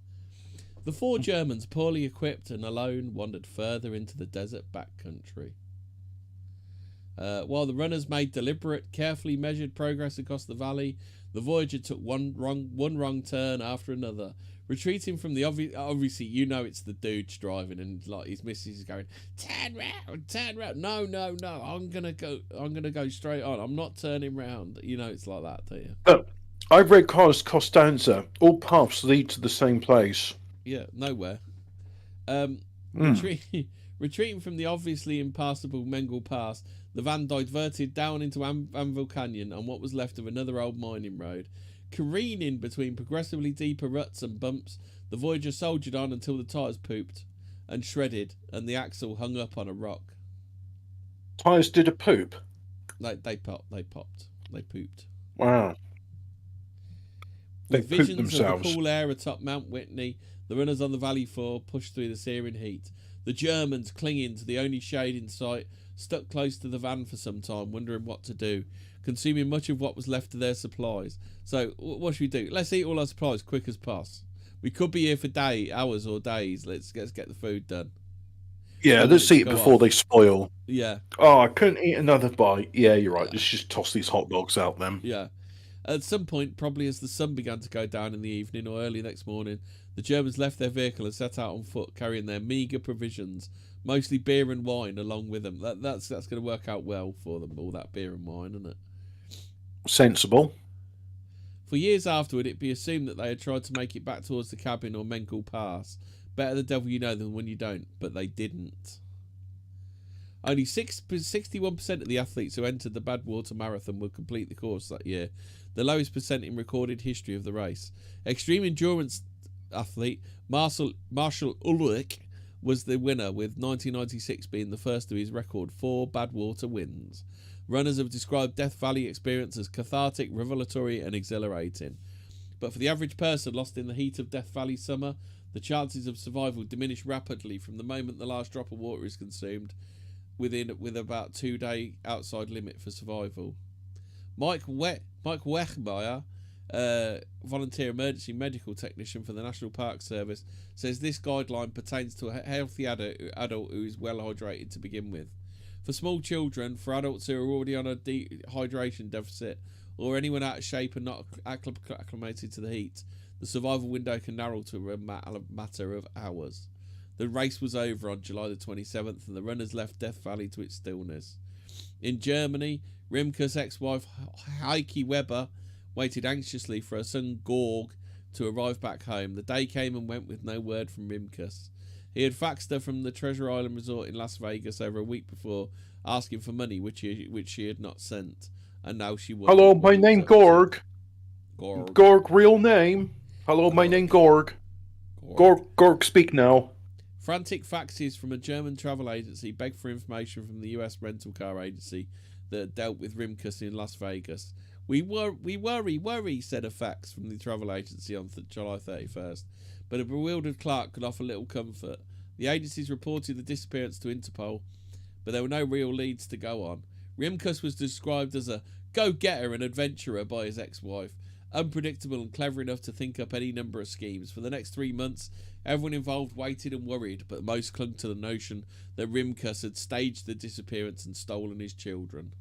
The 4 Germans, poorly equipped and alone, wandered further into the desert backcountry. While the runners made deliberate, carefully measured progress across the valley, the Voyager took one wrong turn after another. Retreating from the obviously, you know it's the dude's driving and like his missus is going, turn round. No, I'm gonna go straight on. I'm not turning round. You know it's like that, do you? I've read Carlos Costanza. All paths lead to the same place. Yeah, nowhere. Retreating from the obviously impassable Mengel Pass, the van diverted down into Anvil Canyon on what was left of another old mining road. Careening between progressively deeper ruts and bumps, the Voyager soldiered on until the tyres pooped and shredded and the axle hung up on a rock. Tyres did a poop? They popped. They pooped. Wow. They With pooped visions themselves. of the cool air atop Mount Whitney, the runners on the Valley 4 pushed through the searing heat. The Germans, clinging to the only shade in sight, stuck close to the van for some time, wondering what to do. consuming much of what was left of their supplies. So what should we do? Let's eat all our supplies quick as possible. We could be here for hours or days. Let's get the food done. Yeah, let's eat it before they spoil. Yeah. Oh, I couldn't eat another bite. Yeah, you're right. Let's just toss these hot dogs out then. Yeah. At some point, probably as the sun began to go down in the evening or early next morning, the Germans left their vehicle and set out on foot, carrying their meagre provisions, mostly beer and wine, along with them. That's going to work out well for them, all that beer and wine, isn't it? Sensible. For years afterward, it'd be assumed that they had tried to make it back towards the cabin or Menkel Pass. Better the devil you know than when you don't, but they didn't. Only 61% of the athletes who entered the Badwater Marathon would complete the course that year, the lowest percent in recorded history of the race. Extreme endurance athlete Marshall Ulrich was the winner, with 1996 being the first of his record 4 Badwater wins. Runners have described Death Valley experience as cathartic, revelatory and exhilarating. But for the average person lost in the heat of Death Valley summer, the chances of survival diminish rapidly from the moment the last drop of water is consumed, with about 2-day outside limit for survival. Mike Wechmeyer, volunteer emergency medical technician for the National Park Service, says this guideline pertains to a healthy adult who is well hydrated to begin with. For small children, for adults who are already on a hydration deficit, or anyone out of shape and not acclimated to the heat, the survival window can narrow to a matter of hours. The race was over on July the 27th, and the runners left Death Valley to its stillness. In Germany, Rimke's ex-wife Heike Weber waited anxiously for her son Gorg to arrive back home. The day came and went with no word from Rimkus. He had faxed her from the Treasure Island Resort in Las Vegas over a week before, asking for money, which she had not sent, and now she was. Hello, my name Gorg. Gorg, real name. Hello, my name Gorg. Gorg, speak now. Frantic faxes from a German travel agency begged for information from the US rental car agency that dealt with Rimkus in Las Vegas. We worry, said a fax from the travel agency on July 31st. But a bewildered Clark could offer little comfort. The agencies reported the disappearance to Interpol, but there were no real leads to go on. Rimkus was described as a go-getter and adventurer by his ex-wife, unpredictable and clever enough to think up any number of schemes. For the next 3 months, everyone involved waited and worried, but most clung to the notion that Rimkus had staged the disappearance and stolen the children.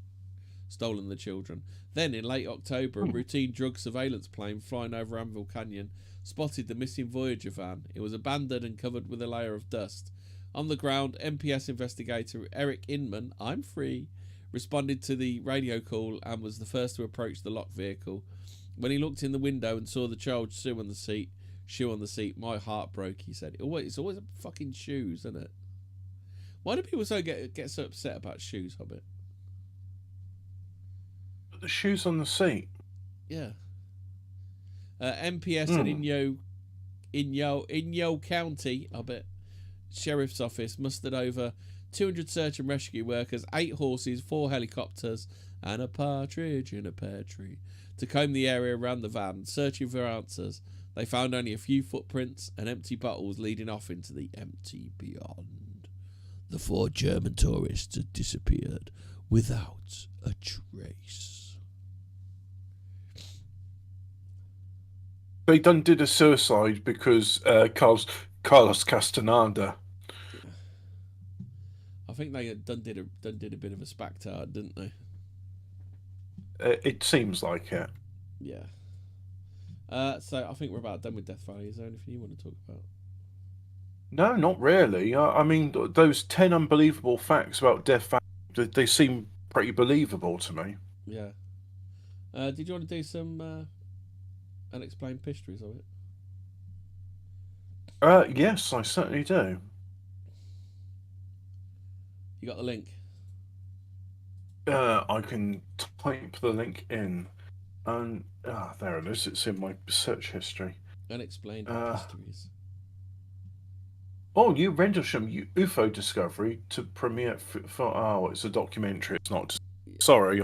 Then, in late October, a routine drug surveillance plane flying over Anvil Canyon spotted the missing Voyager van. It was abandoned and covered with a layer of dust. On the ground, MPS investigator Eric Inman, I'm free, responded to the radio call and was the first to approach the locked vehicle. When he looked in the window and saw the child shoe on the seat, my heart broke, he said. It's always fucking shoes, isn't it? Why do people get so upset about shoes, Hobbit? The shoes on the seat? Yeah. MPS and Inyo County, Hobbit, Sheriff's Office mustered over 200 search and rescue workers, 8 horses, 4 helicopters, and a partridge in a pear tree to comb the area around the van, searching for answers. They found only a few footprints and empty bottles leading off into the empty beyond. The 4 German tourists had disappeared without a trace. They done did a suicide because Carlos Castaneda. I think they done did a bit of a spectacle, didn't they? It seems like it. Yeah. So I think we're about done with Death Valley. Is there anything you want to talk about? No, not really. I mean, those 10 unbelievable facts about Death Valley, they seem pretty believable to me. Yeah. Did you want to do some unexplained histories of it? Yes, I certainly do. You got the link? I can type the link in. And there it is. It's in my search history. Unexplained histories. Oh, new Rendlesham UFO discovery to premiere for it's a documentary. It's not. Sorry,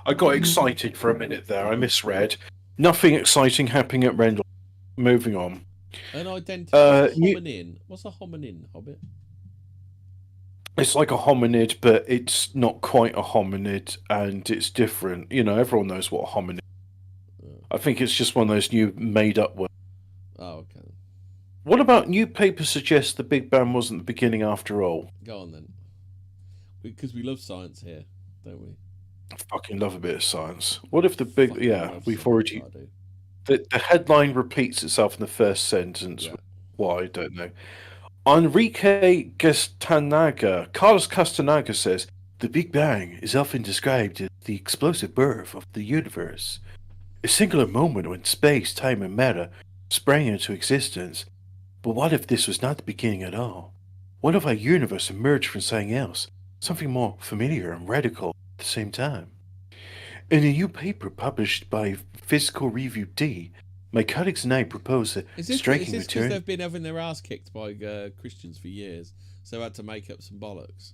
I got excited for a minute there. I misread. Nothing exciting happening at Rendlesham. Moving on. Unidentified hominin. What's a hominin, Hobbit? It's like a hominid, but it's not quite a hominid, and it's different. You know, everyone knows what a hominid. I think it's just one of those new made-up words. Oh, okay. What about new paper suggests the Big Bang wasn't the beginning after all? Go on then. Because we love science here, don't we? I fucking love a bit of science. What if the big... Fucking Yeah, love we've science, already... I do. The headline repeats itself in the first sentence. Yeah. Why, I don't know. Enrique Carlos Castañaga says, the Big Bang is often described as the explosive birth of the universe. A singular moment when space, time, and matter sprang into existence. But what if this was not the beginning at all? What if our universe emerged from something else, something more familiar and radical at the same time? In a new paper published by Physical Review D, my colleagues and I propose a striking because return. they've been having their ass kicked by Christians for years, so they had to make up some bollocks?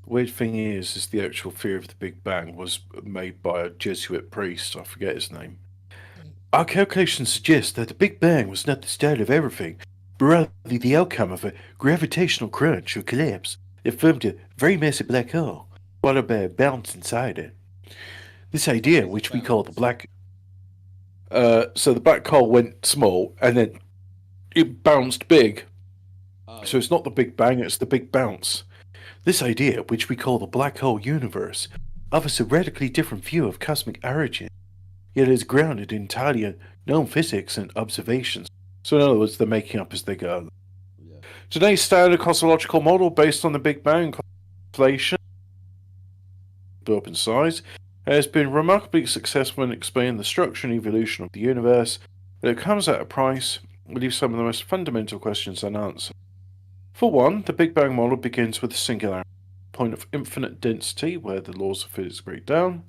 Weird thing is the actual theory of the Big Bang was made by a Jesuit priest. I forget his name. Our calculations suggest that the Big Bang was not the start of everything, but rather the outcome of a gravitational crunch or collapse that formed a very massive black hole, followed by a bounce inside it. This idea, which we call the black... so the black hole went small, and then it bounced big. Oh. So it's not the Big Bang, it's the Big Bounce. This idea, which we call the black hole universe, offers a radically different view of cosmic origin, yet is grounded in entirely known physics and observations. So in other words, they're making up as they go. Yeah. Today's standard cosmological model, based on the Big Bang constellation, blew up in size, has been remarkably successful in explaining the structure and evolution of the universe, but it comes at a price that leaves some of the most fundamental questions unanswered. For one, the Big Bang model begins with a singularity, a point of infinite density where the laws of physics break down.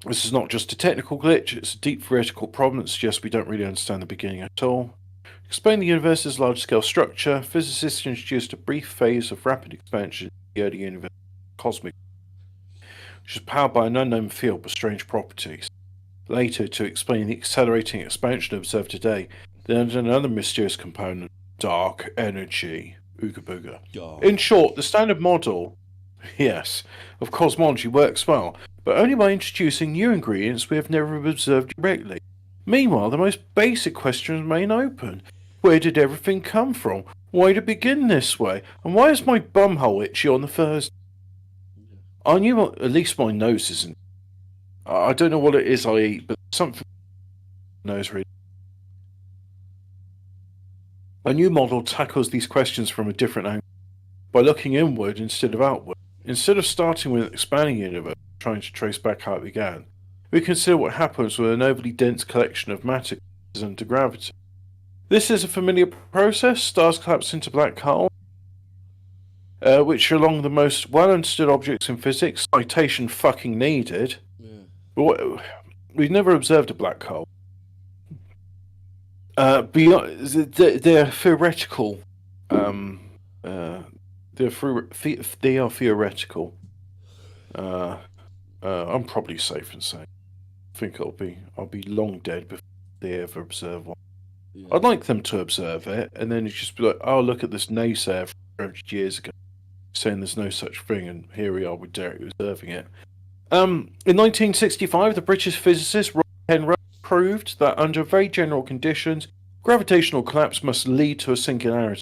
This is not just a technical glitch, it's a deep theoretical problem that suggests we don't really understand the beginning at all. To explain the universe's large-scale structure, physicists introduced a brief phase of rapid expansion in the early universe, cosmic, which is powered by an unknown field with strange properties. Later, to explain the accelerating expansion observed today, there's another mysterious component, dark energy. Ooga booga. Oh. In short, the standard model, yes, of cosmology works well, but only by introducing new ingredients we have never observed directly. Meanwhile, the most basic questions remain open. Where did everything come from? Why did it begin this way? And why is my bumhole itchy on the Thursday? I knew at least my nose isn't. I don't know what it is I eat, but something nose really. A new model tackles these questions from a different angle, by looking inward instead of outward. Instead of starting with an expanding universe, trying to trace back how it began, we consider what happens with an overly dense collection of matter under gravity. This is a familiar process. Stars collapse into black holes, which are among the most well-understood objects in physics. Citation fucking needed. Yeah. But we've never observed a black hole. Beyond, they're theoretical. They are theoretical. I'm probably safe in saying. I think I'll be long dead before they ever observe one. Yeah. I'd like them to observe it, and then it's just be like, oh, look at this naysayer from 100 years ago, saying there's no such thing, and here we are with Derek observing it. In 1965, the British physicist Robert Penrose proved that under very general conditions, gravitational collapse must lead to a singularity.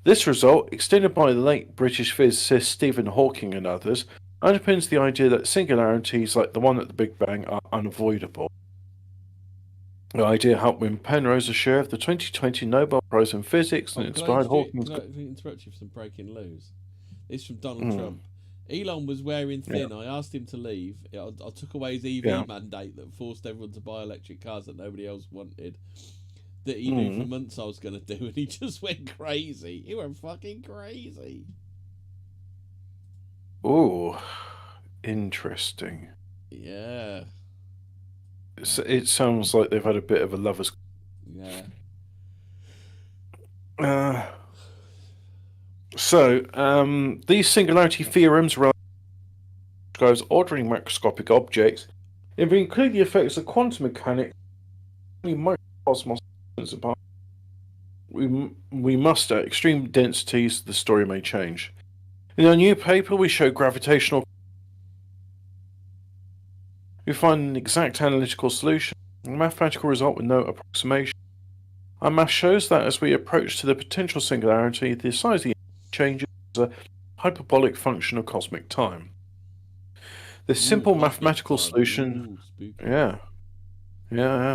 This result, extended by the late British physicist Stephen Hawking and others, underpins the idea that singularities like the one at the Big Bang are unavoidable. The idea helped win Penrose a share of the 2020 Nobel Prize in Physics and inspired Hawking's... Can I interrupt you for some breaking news? It's from Donald Trump. Elon was wearing thin. Yeah. I asked him to leave. I took away his EV mandate that forced everyone to buy electric cars that nobody else wanted. That he knew for months I was going to do, and he just went crazy. He went fucking crazy. Oh, interesting. Yeah. It sounds like they've had a bit of a lover's... Yeah. These singularity theorems describes ordering macroscopic objects, including the effects of quantum mechanics, microcosmos. we must at extreme densities. The story may change. In our new paper, we show gravitational. We find an exact analytical solution, a mathematical result with no approximation. Our math shows that as we approach to the potential singularity, the size of the changes as a hyperbolic function of cosmic time. The simple mathematical solution. Ooh, spooky. Yeah.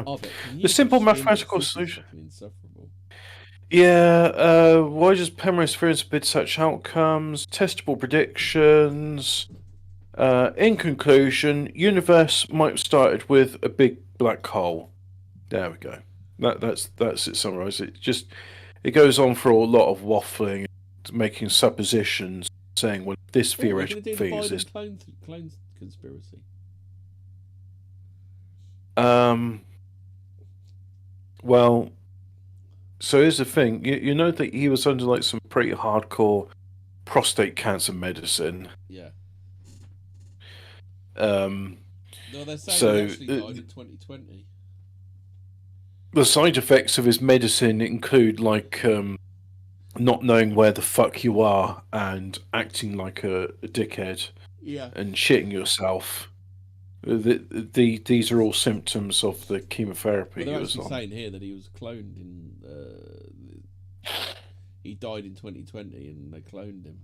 Oh, but The simple mathematical solution. Insufferable. Yeah, why does Penrose experience forbid such outcomes? Testable predictions. In conclusion, universe might have started with a big black hole. There we go. That's it summarised. It goes on for a lot of waffling, making suppositions, saying, well, this theoretical thing is this. Clone conspiracy. Well, so here's the thing. You know that he was under like some pretty hardcore prostate cancer medicine. Yeah. No, they're saying he actually died in 2020. The side effects of his medicine include like not knowing where the fuck you are and acting like a dickhead. Yeah. And shitting yourself. These are all symptoms of the chemotherapy. Well, they're actually saying here that he was cloned in. He died in 2020, and they cloned him.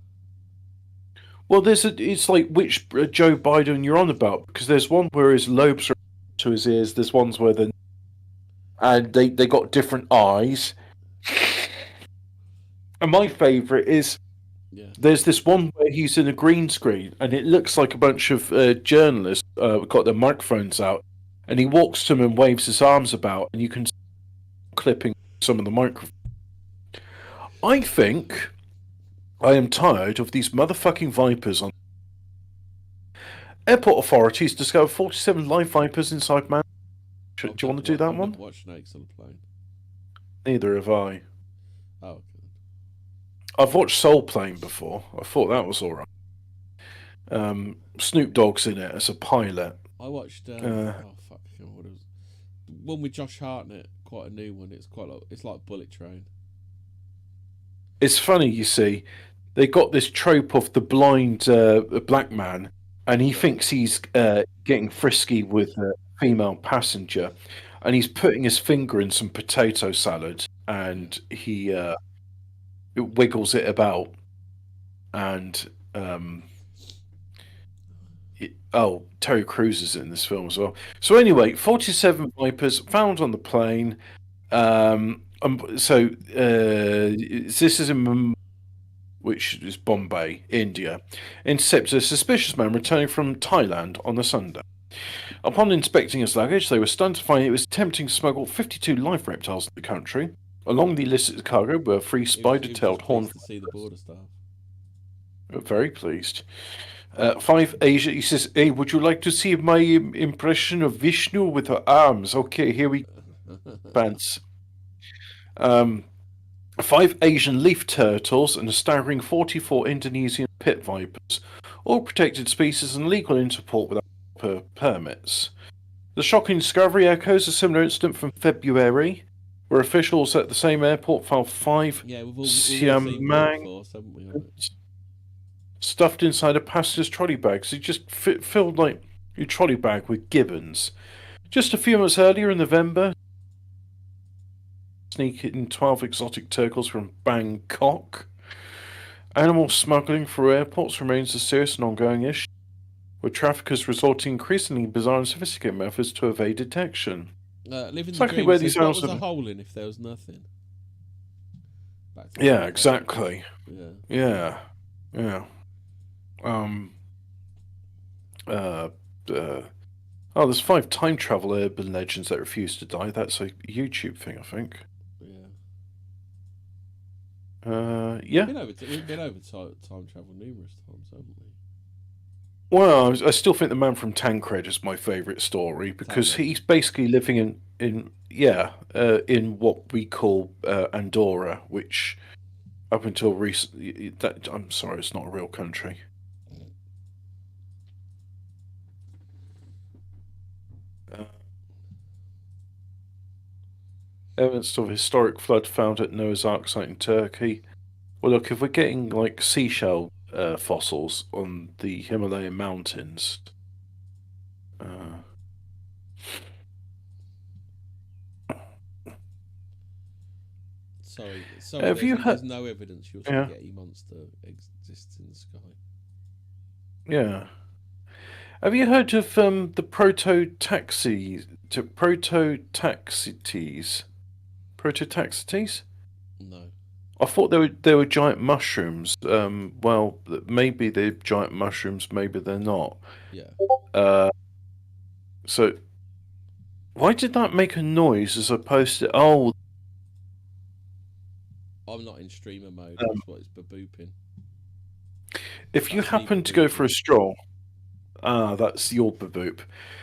Well, it's like which Joe Biden you're on about, because there's one where his lobes are to his ears. There's ones where and they got different eyes. And my favourite is. Yeah. There's this one where he's in a green screen, and it looks like a bunch of journalists got their microphones out, and he walks to them and waves his arms about, and you can see clipping some of the microphones. I think I am tired of these motherfucking vipers on. Airport authorities discovered 47 live vipers inside man. Do you want to do that one? I've watched Snakes on a Plane. Neither have I. Oh, okay. I've watched Soul Plane before. I thought that was alright. Snoop Dogg's in it as a pilot. I watched. What was one with Josh Hartnett? Quite a new one. It's like Bullet Train. It's funny, you see. They got this trope of the blind black man, and he thinks he's getting frisky with a female passenger, and he's putting his finger in some potato salad, and he wiggles it about, and Terry Crews is in this film as well. So anyway, 47 vipers found on the plane. This is in which is Bombay, India. Intercepted a suspicious man returning from Thailand on the Sunday. Upon inspecting his luggage, they were stunned to find he was attempting to smuggle 52 live reptiles into the country. Along the illicit cargo were 3 spider-tailed horned. To see the border staff. Very pleased. 5 Asia. He says, "Hey, would you like to see my impression of Vishnu with her arms?" Okay, here we pants. 5 Asian leaf turtles and a staggering 44 Indonesian pit vipers, all protected species and legal import without permits. The shocking discovery echoes a similar incident from February, where officials at the same airport found 5 siamang stuffed inside a passenger's trolley bag. So you just filled like your trolley bag with gibbons. Just a few months earlier in November, sneak in 12 exotic turtles from Bangkok. Animal smuggling through airports remains a serious and ongoing issue, with traffickers resorting increasingly bizarre and sophisticated methods to evade detection. Exactly where these animals was a hole in if there was nothing. Yeah, exactly. Yeah. There's 5 time travel urban legends that refuse to die. That's a YouTube thing, I think. Yeah. We've been over time travel numerous times, haven't we? Well, I still think the Man from Tancred is my favourite story because he's basically living in what we call Andorra, which up until recently, I'm sorry, it's not a real country. Evidence of a historic flood found at Noah's Ark site in Turkey. Well, look, if we're getting like seashell fossils on the Himalayan mountains, Sorry. have you There's heard? no evidence your Yeah, spaghetti monster exists in the sky. yeah. Have you heard of the prototaxites? No. I thought they were giant mushrooms. Well, maybe they're giant mushrooms, maybe they're not. Yeah. So why did that make a noise as opposed to oh? I'm not in streamer mode. That's what it's babooping. If you That's me happen to go for a babooping. stroll, that's your baboop.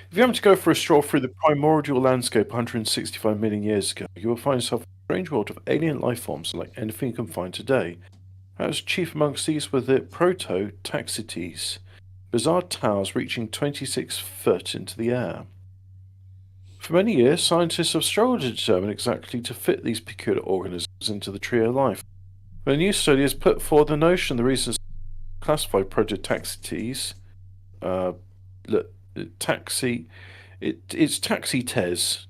If you happen to go for a stroll through the primordial landscape 165 million years ago, you will find yourself in a strange world of alien life forms like anything you can find today. Perhaps chief amongst these were the proto-taxites, bizarre towers reaching 26 foot into the air. For many years, scientists have struggled to determine exactly to fit these peculiar organisms into the tree of life. But a new study has put forward the notion the reasons classify prototaxites, taxi, it's taxites,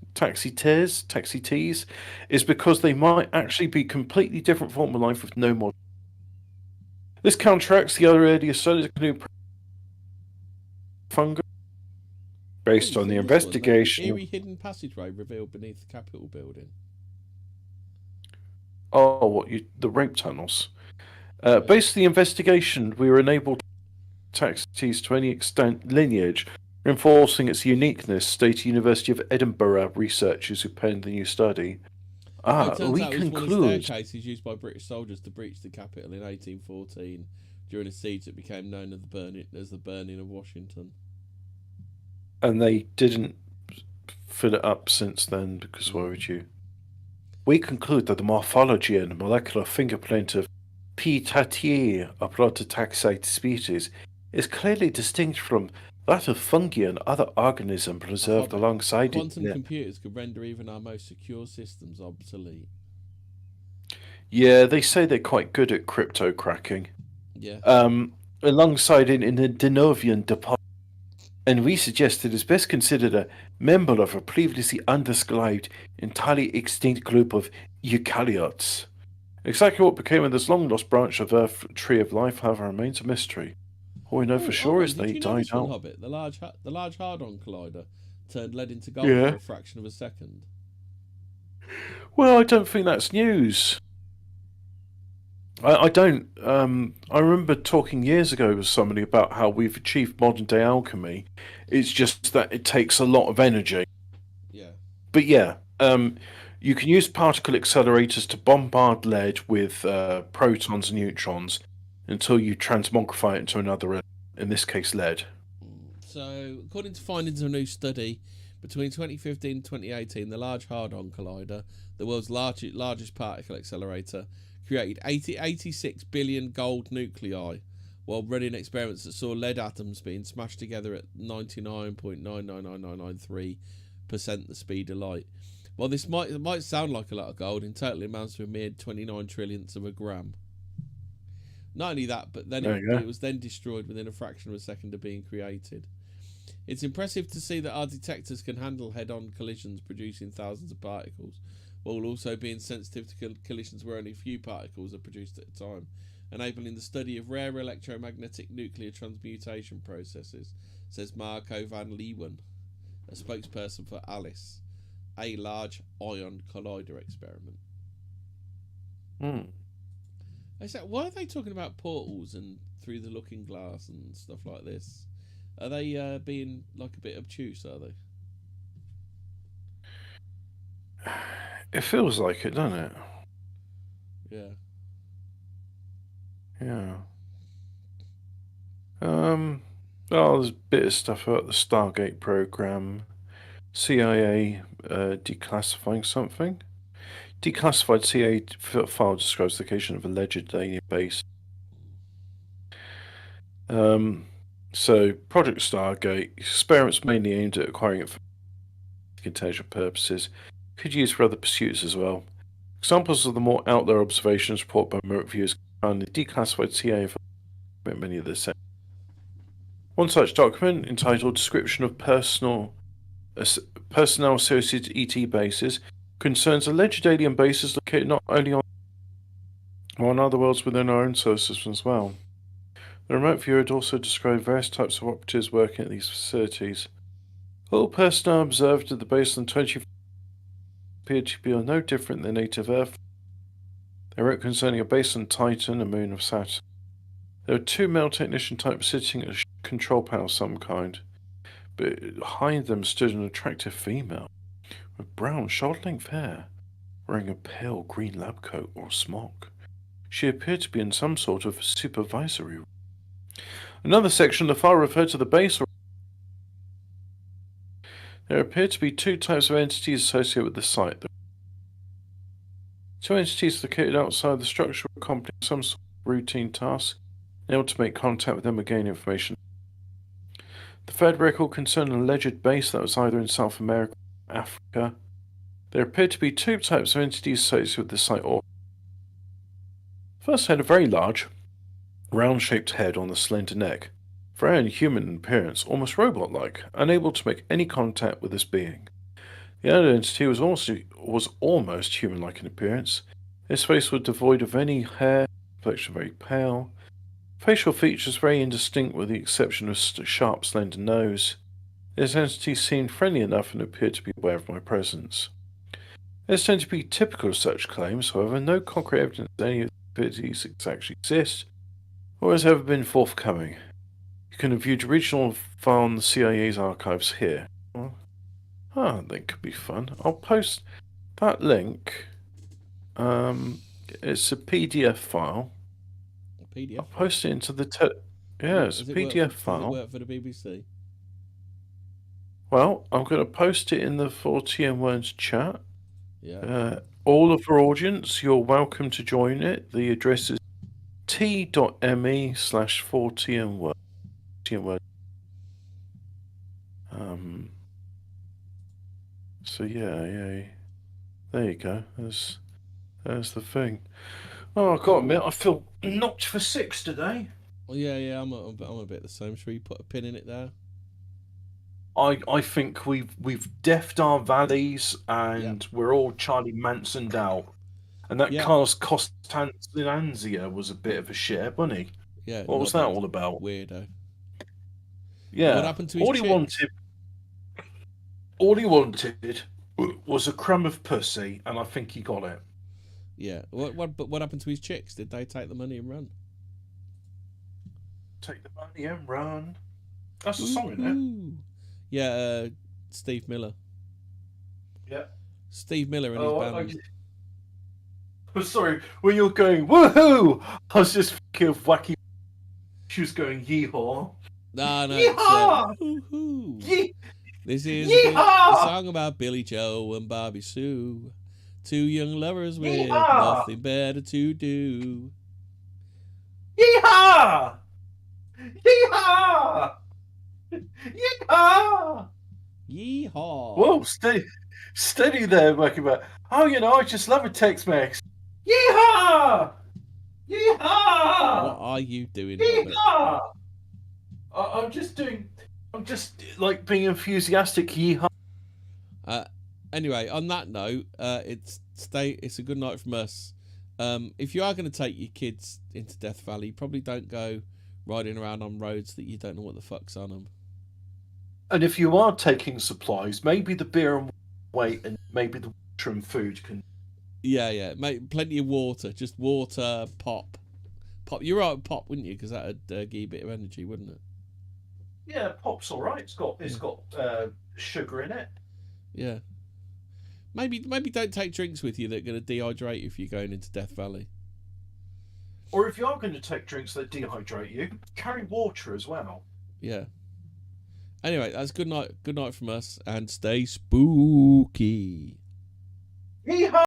is because they might actually be completely different form of life with no more. This counteracts the other earlier studies including fungi. Based on the investigation. Eerie hidden passageway revealed beneath the Capitol building. Oh, the rape tunnels? Based on the investigation, we were unable to taxities to any extent lineage, reinforcing its uniqueness, stated University of Edinburgh researchers who penned the new study. It turns We out it was one of the conclude. staircases used by British soldiers to breach the Capitol in 1814 during a siege that became known as the burning of Washington. And they didn't fill it up since then, because why would you? We conclude that the morphology and molecular fingerprint of P. tatiae, a prototaxite species, is clearly distinct from that of fungi and other organisms preserved Hobbit. alongside Quantum it. computers could render even our most secure systems obsolete. Yeah, they say they're quite good at crypto cracking. Yeah. Alongside it in the Denovian deposit. And we suggest it is best considered a member of a previously undescribed, entirely extinct group of eukaryotes. Exactly what became of this long-lost branch of Earth tree of life, however, remains a mystery. All we know for sure is Did they you know died this one, out. Hobbit? The large Hadron Collider turned lead into gold Yeah. for a fraction of a second. Well, I don't think that's news. I don't. I remember talking years ago with somebody about how we've achieved modern day alchemy. It's just that it takes a lot of energy. Yeah. But yeah, you can use particle accelerators to bombard lead with protons and neutrons until you transmogrify it into another, in this case, lead. So, according to findings of a new study, between 2015 and 2018, the Large Hadron Collider, the world's largest particle accelerator, created 86 billion gold nuclei while running experiments that saw lead atoms being smashed together at 99.999993% the speed of light. While this might sound like a lot of gold, in total it amounts to a mere 29 trillionths of a gram. Not only that, but then it was then destroyed within a fraction of a second of being created. It's impressive to see that our detectors can handle head-on collisions producing thousands of particles, while also being sensitive to collisions where only a few particles are produced at a time, enabling the study of rare electromagnetic nuclear transmutation processes, says Marco van Leeuwen, a spokesperson for ALICE, a Large Ion Collider experiment. Why are they talking about portals and through the looking glass and stuff like this? Are they being like a bit obtuse, are they? It feels like it, doesn't it? Yeah. Yeah. Oh, there's a bit of stuff about the Stargate program. CIA declassifying something. Declassified CIA file describes the location of alleged alien base. So, Project Stargate, experiments mainly aimed at acquiring it for intelligence purposes, could use for other pursuits as well. Examples of the more out there observations reported by remote viewers found in the declassified CIA many of the same. One such document, entitled Description of Personnel Associated ET Bases, concerns alleged alien bases located not only on other worlds within our own solar system as well. The remote viewer had also described various types of operatives working at these facilities. All personnel observed at the base on 20 appeared to be no different than native Earth. They wrote concerning a base on Titan, a moon of Saturn. There were 2 male technician types sitting at a control panel of some kind, but behind them stood an attractive female with brown shoulder-length hair, wearing a pale green lab coat or smock. She appeared to be in some sort of supervisory role. Another section on the far referred to the base. There appeared to be 2 types of entities associated with the site. The 2 entities located outside the structure were accomplishing some sort of routine task, and able to make contact with them and gain information. The third record concerned an alleged base that was either in South America or Africa. There appeared to be 2 types of entities associated with the site. First had a very large, round-shaped head on a slender neck, very unhuman in appearance, almost robot-like, unable to make any contact with this being. The other entity was almost human-like in appearance. His face was devoid of any hair, complexion very pale, facial features very indistinct with the exception of a sharp, slender nose. This entity seemed friendly enough and appeared to be aware of my presence. This tended to be typical of such claims, however, no concrete evidence that any of the entities actually exist or has ever been forthcoming. You can view the original file on the CIA's archives here. That could be fun. I'll post that link. It's a PDF file. A PDF? I'll post it into the... it's a PDF file. Does it work for the BBC? Well, I'm going to post it in the Fortean Words chat. Yeah. All of our audience, you're welcome to join it. The address is t.me/Fortean Words. So yeah. There you go. There's the thing. Oh, I've got to admit, I feel knocked for 6 today. Well, yeah. I'm a bit the same. Should we put a pin in it there? I think we've deffed our valleys and we're all Charlie Mansoned out. And that Carlos Costanza was a bit of a shit, wasn't he? Yeah. What was that all about? Weirdo. Yeah. What happened to his chicks? All he wanted was a crumb of pussy, and I think he got it. Yeah. What happened to his chicks? Did they take the money and run? Take the money and run. That's a song, isn't it? Yeah, Steve Miller. Yeah. Steve Miller and his band. I'm sorry, when you're going, woohoo! I was just thinking of Wacky. She was going, yeehaw. No, yeehaw! It's, this is a song about Billy Joe and Bobby Sue. 2 young lovers with nothing better to do. Yeehaw! Yeehaw! Yeehaw! Yeehaw! Whoa, steady there, Wacky. Oh, I just love a Tex-Mex. Yeehaw! Yeehaw! What are you doing? Yeehaw! I'm just like being enthusiastic. Yeehaw! Anyway, on that note, it's a good night from us. If you are going to take your kids into Death Valley, probably don't go riding around on roads that you don't know what the fuck's on them. And if you are taking supplies, maybe the beer and weight, and maybe the water and food can. Yeah, mate. Plenty of water, just water, pop. You're right with pop, wouldn't you? Because that'd give you a bit of energy, wouldn't it? Yeah, pop's all right. It's got sugar in it. Yeah. Maybe don't take drinks with you that are going to dehydrate you if you're going into Death Valley. Or if you are going to take drinks that dehydrate you, carry water as well. Yeah. Anyway, that's good night from us, and stay spooky. Yeehaw!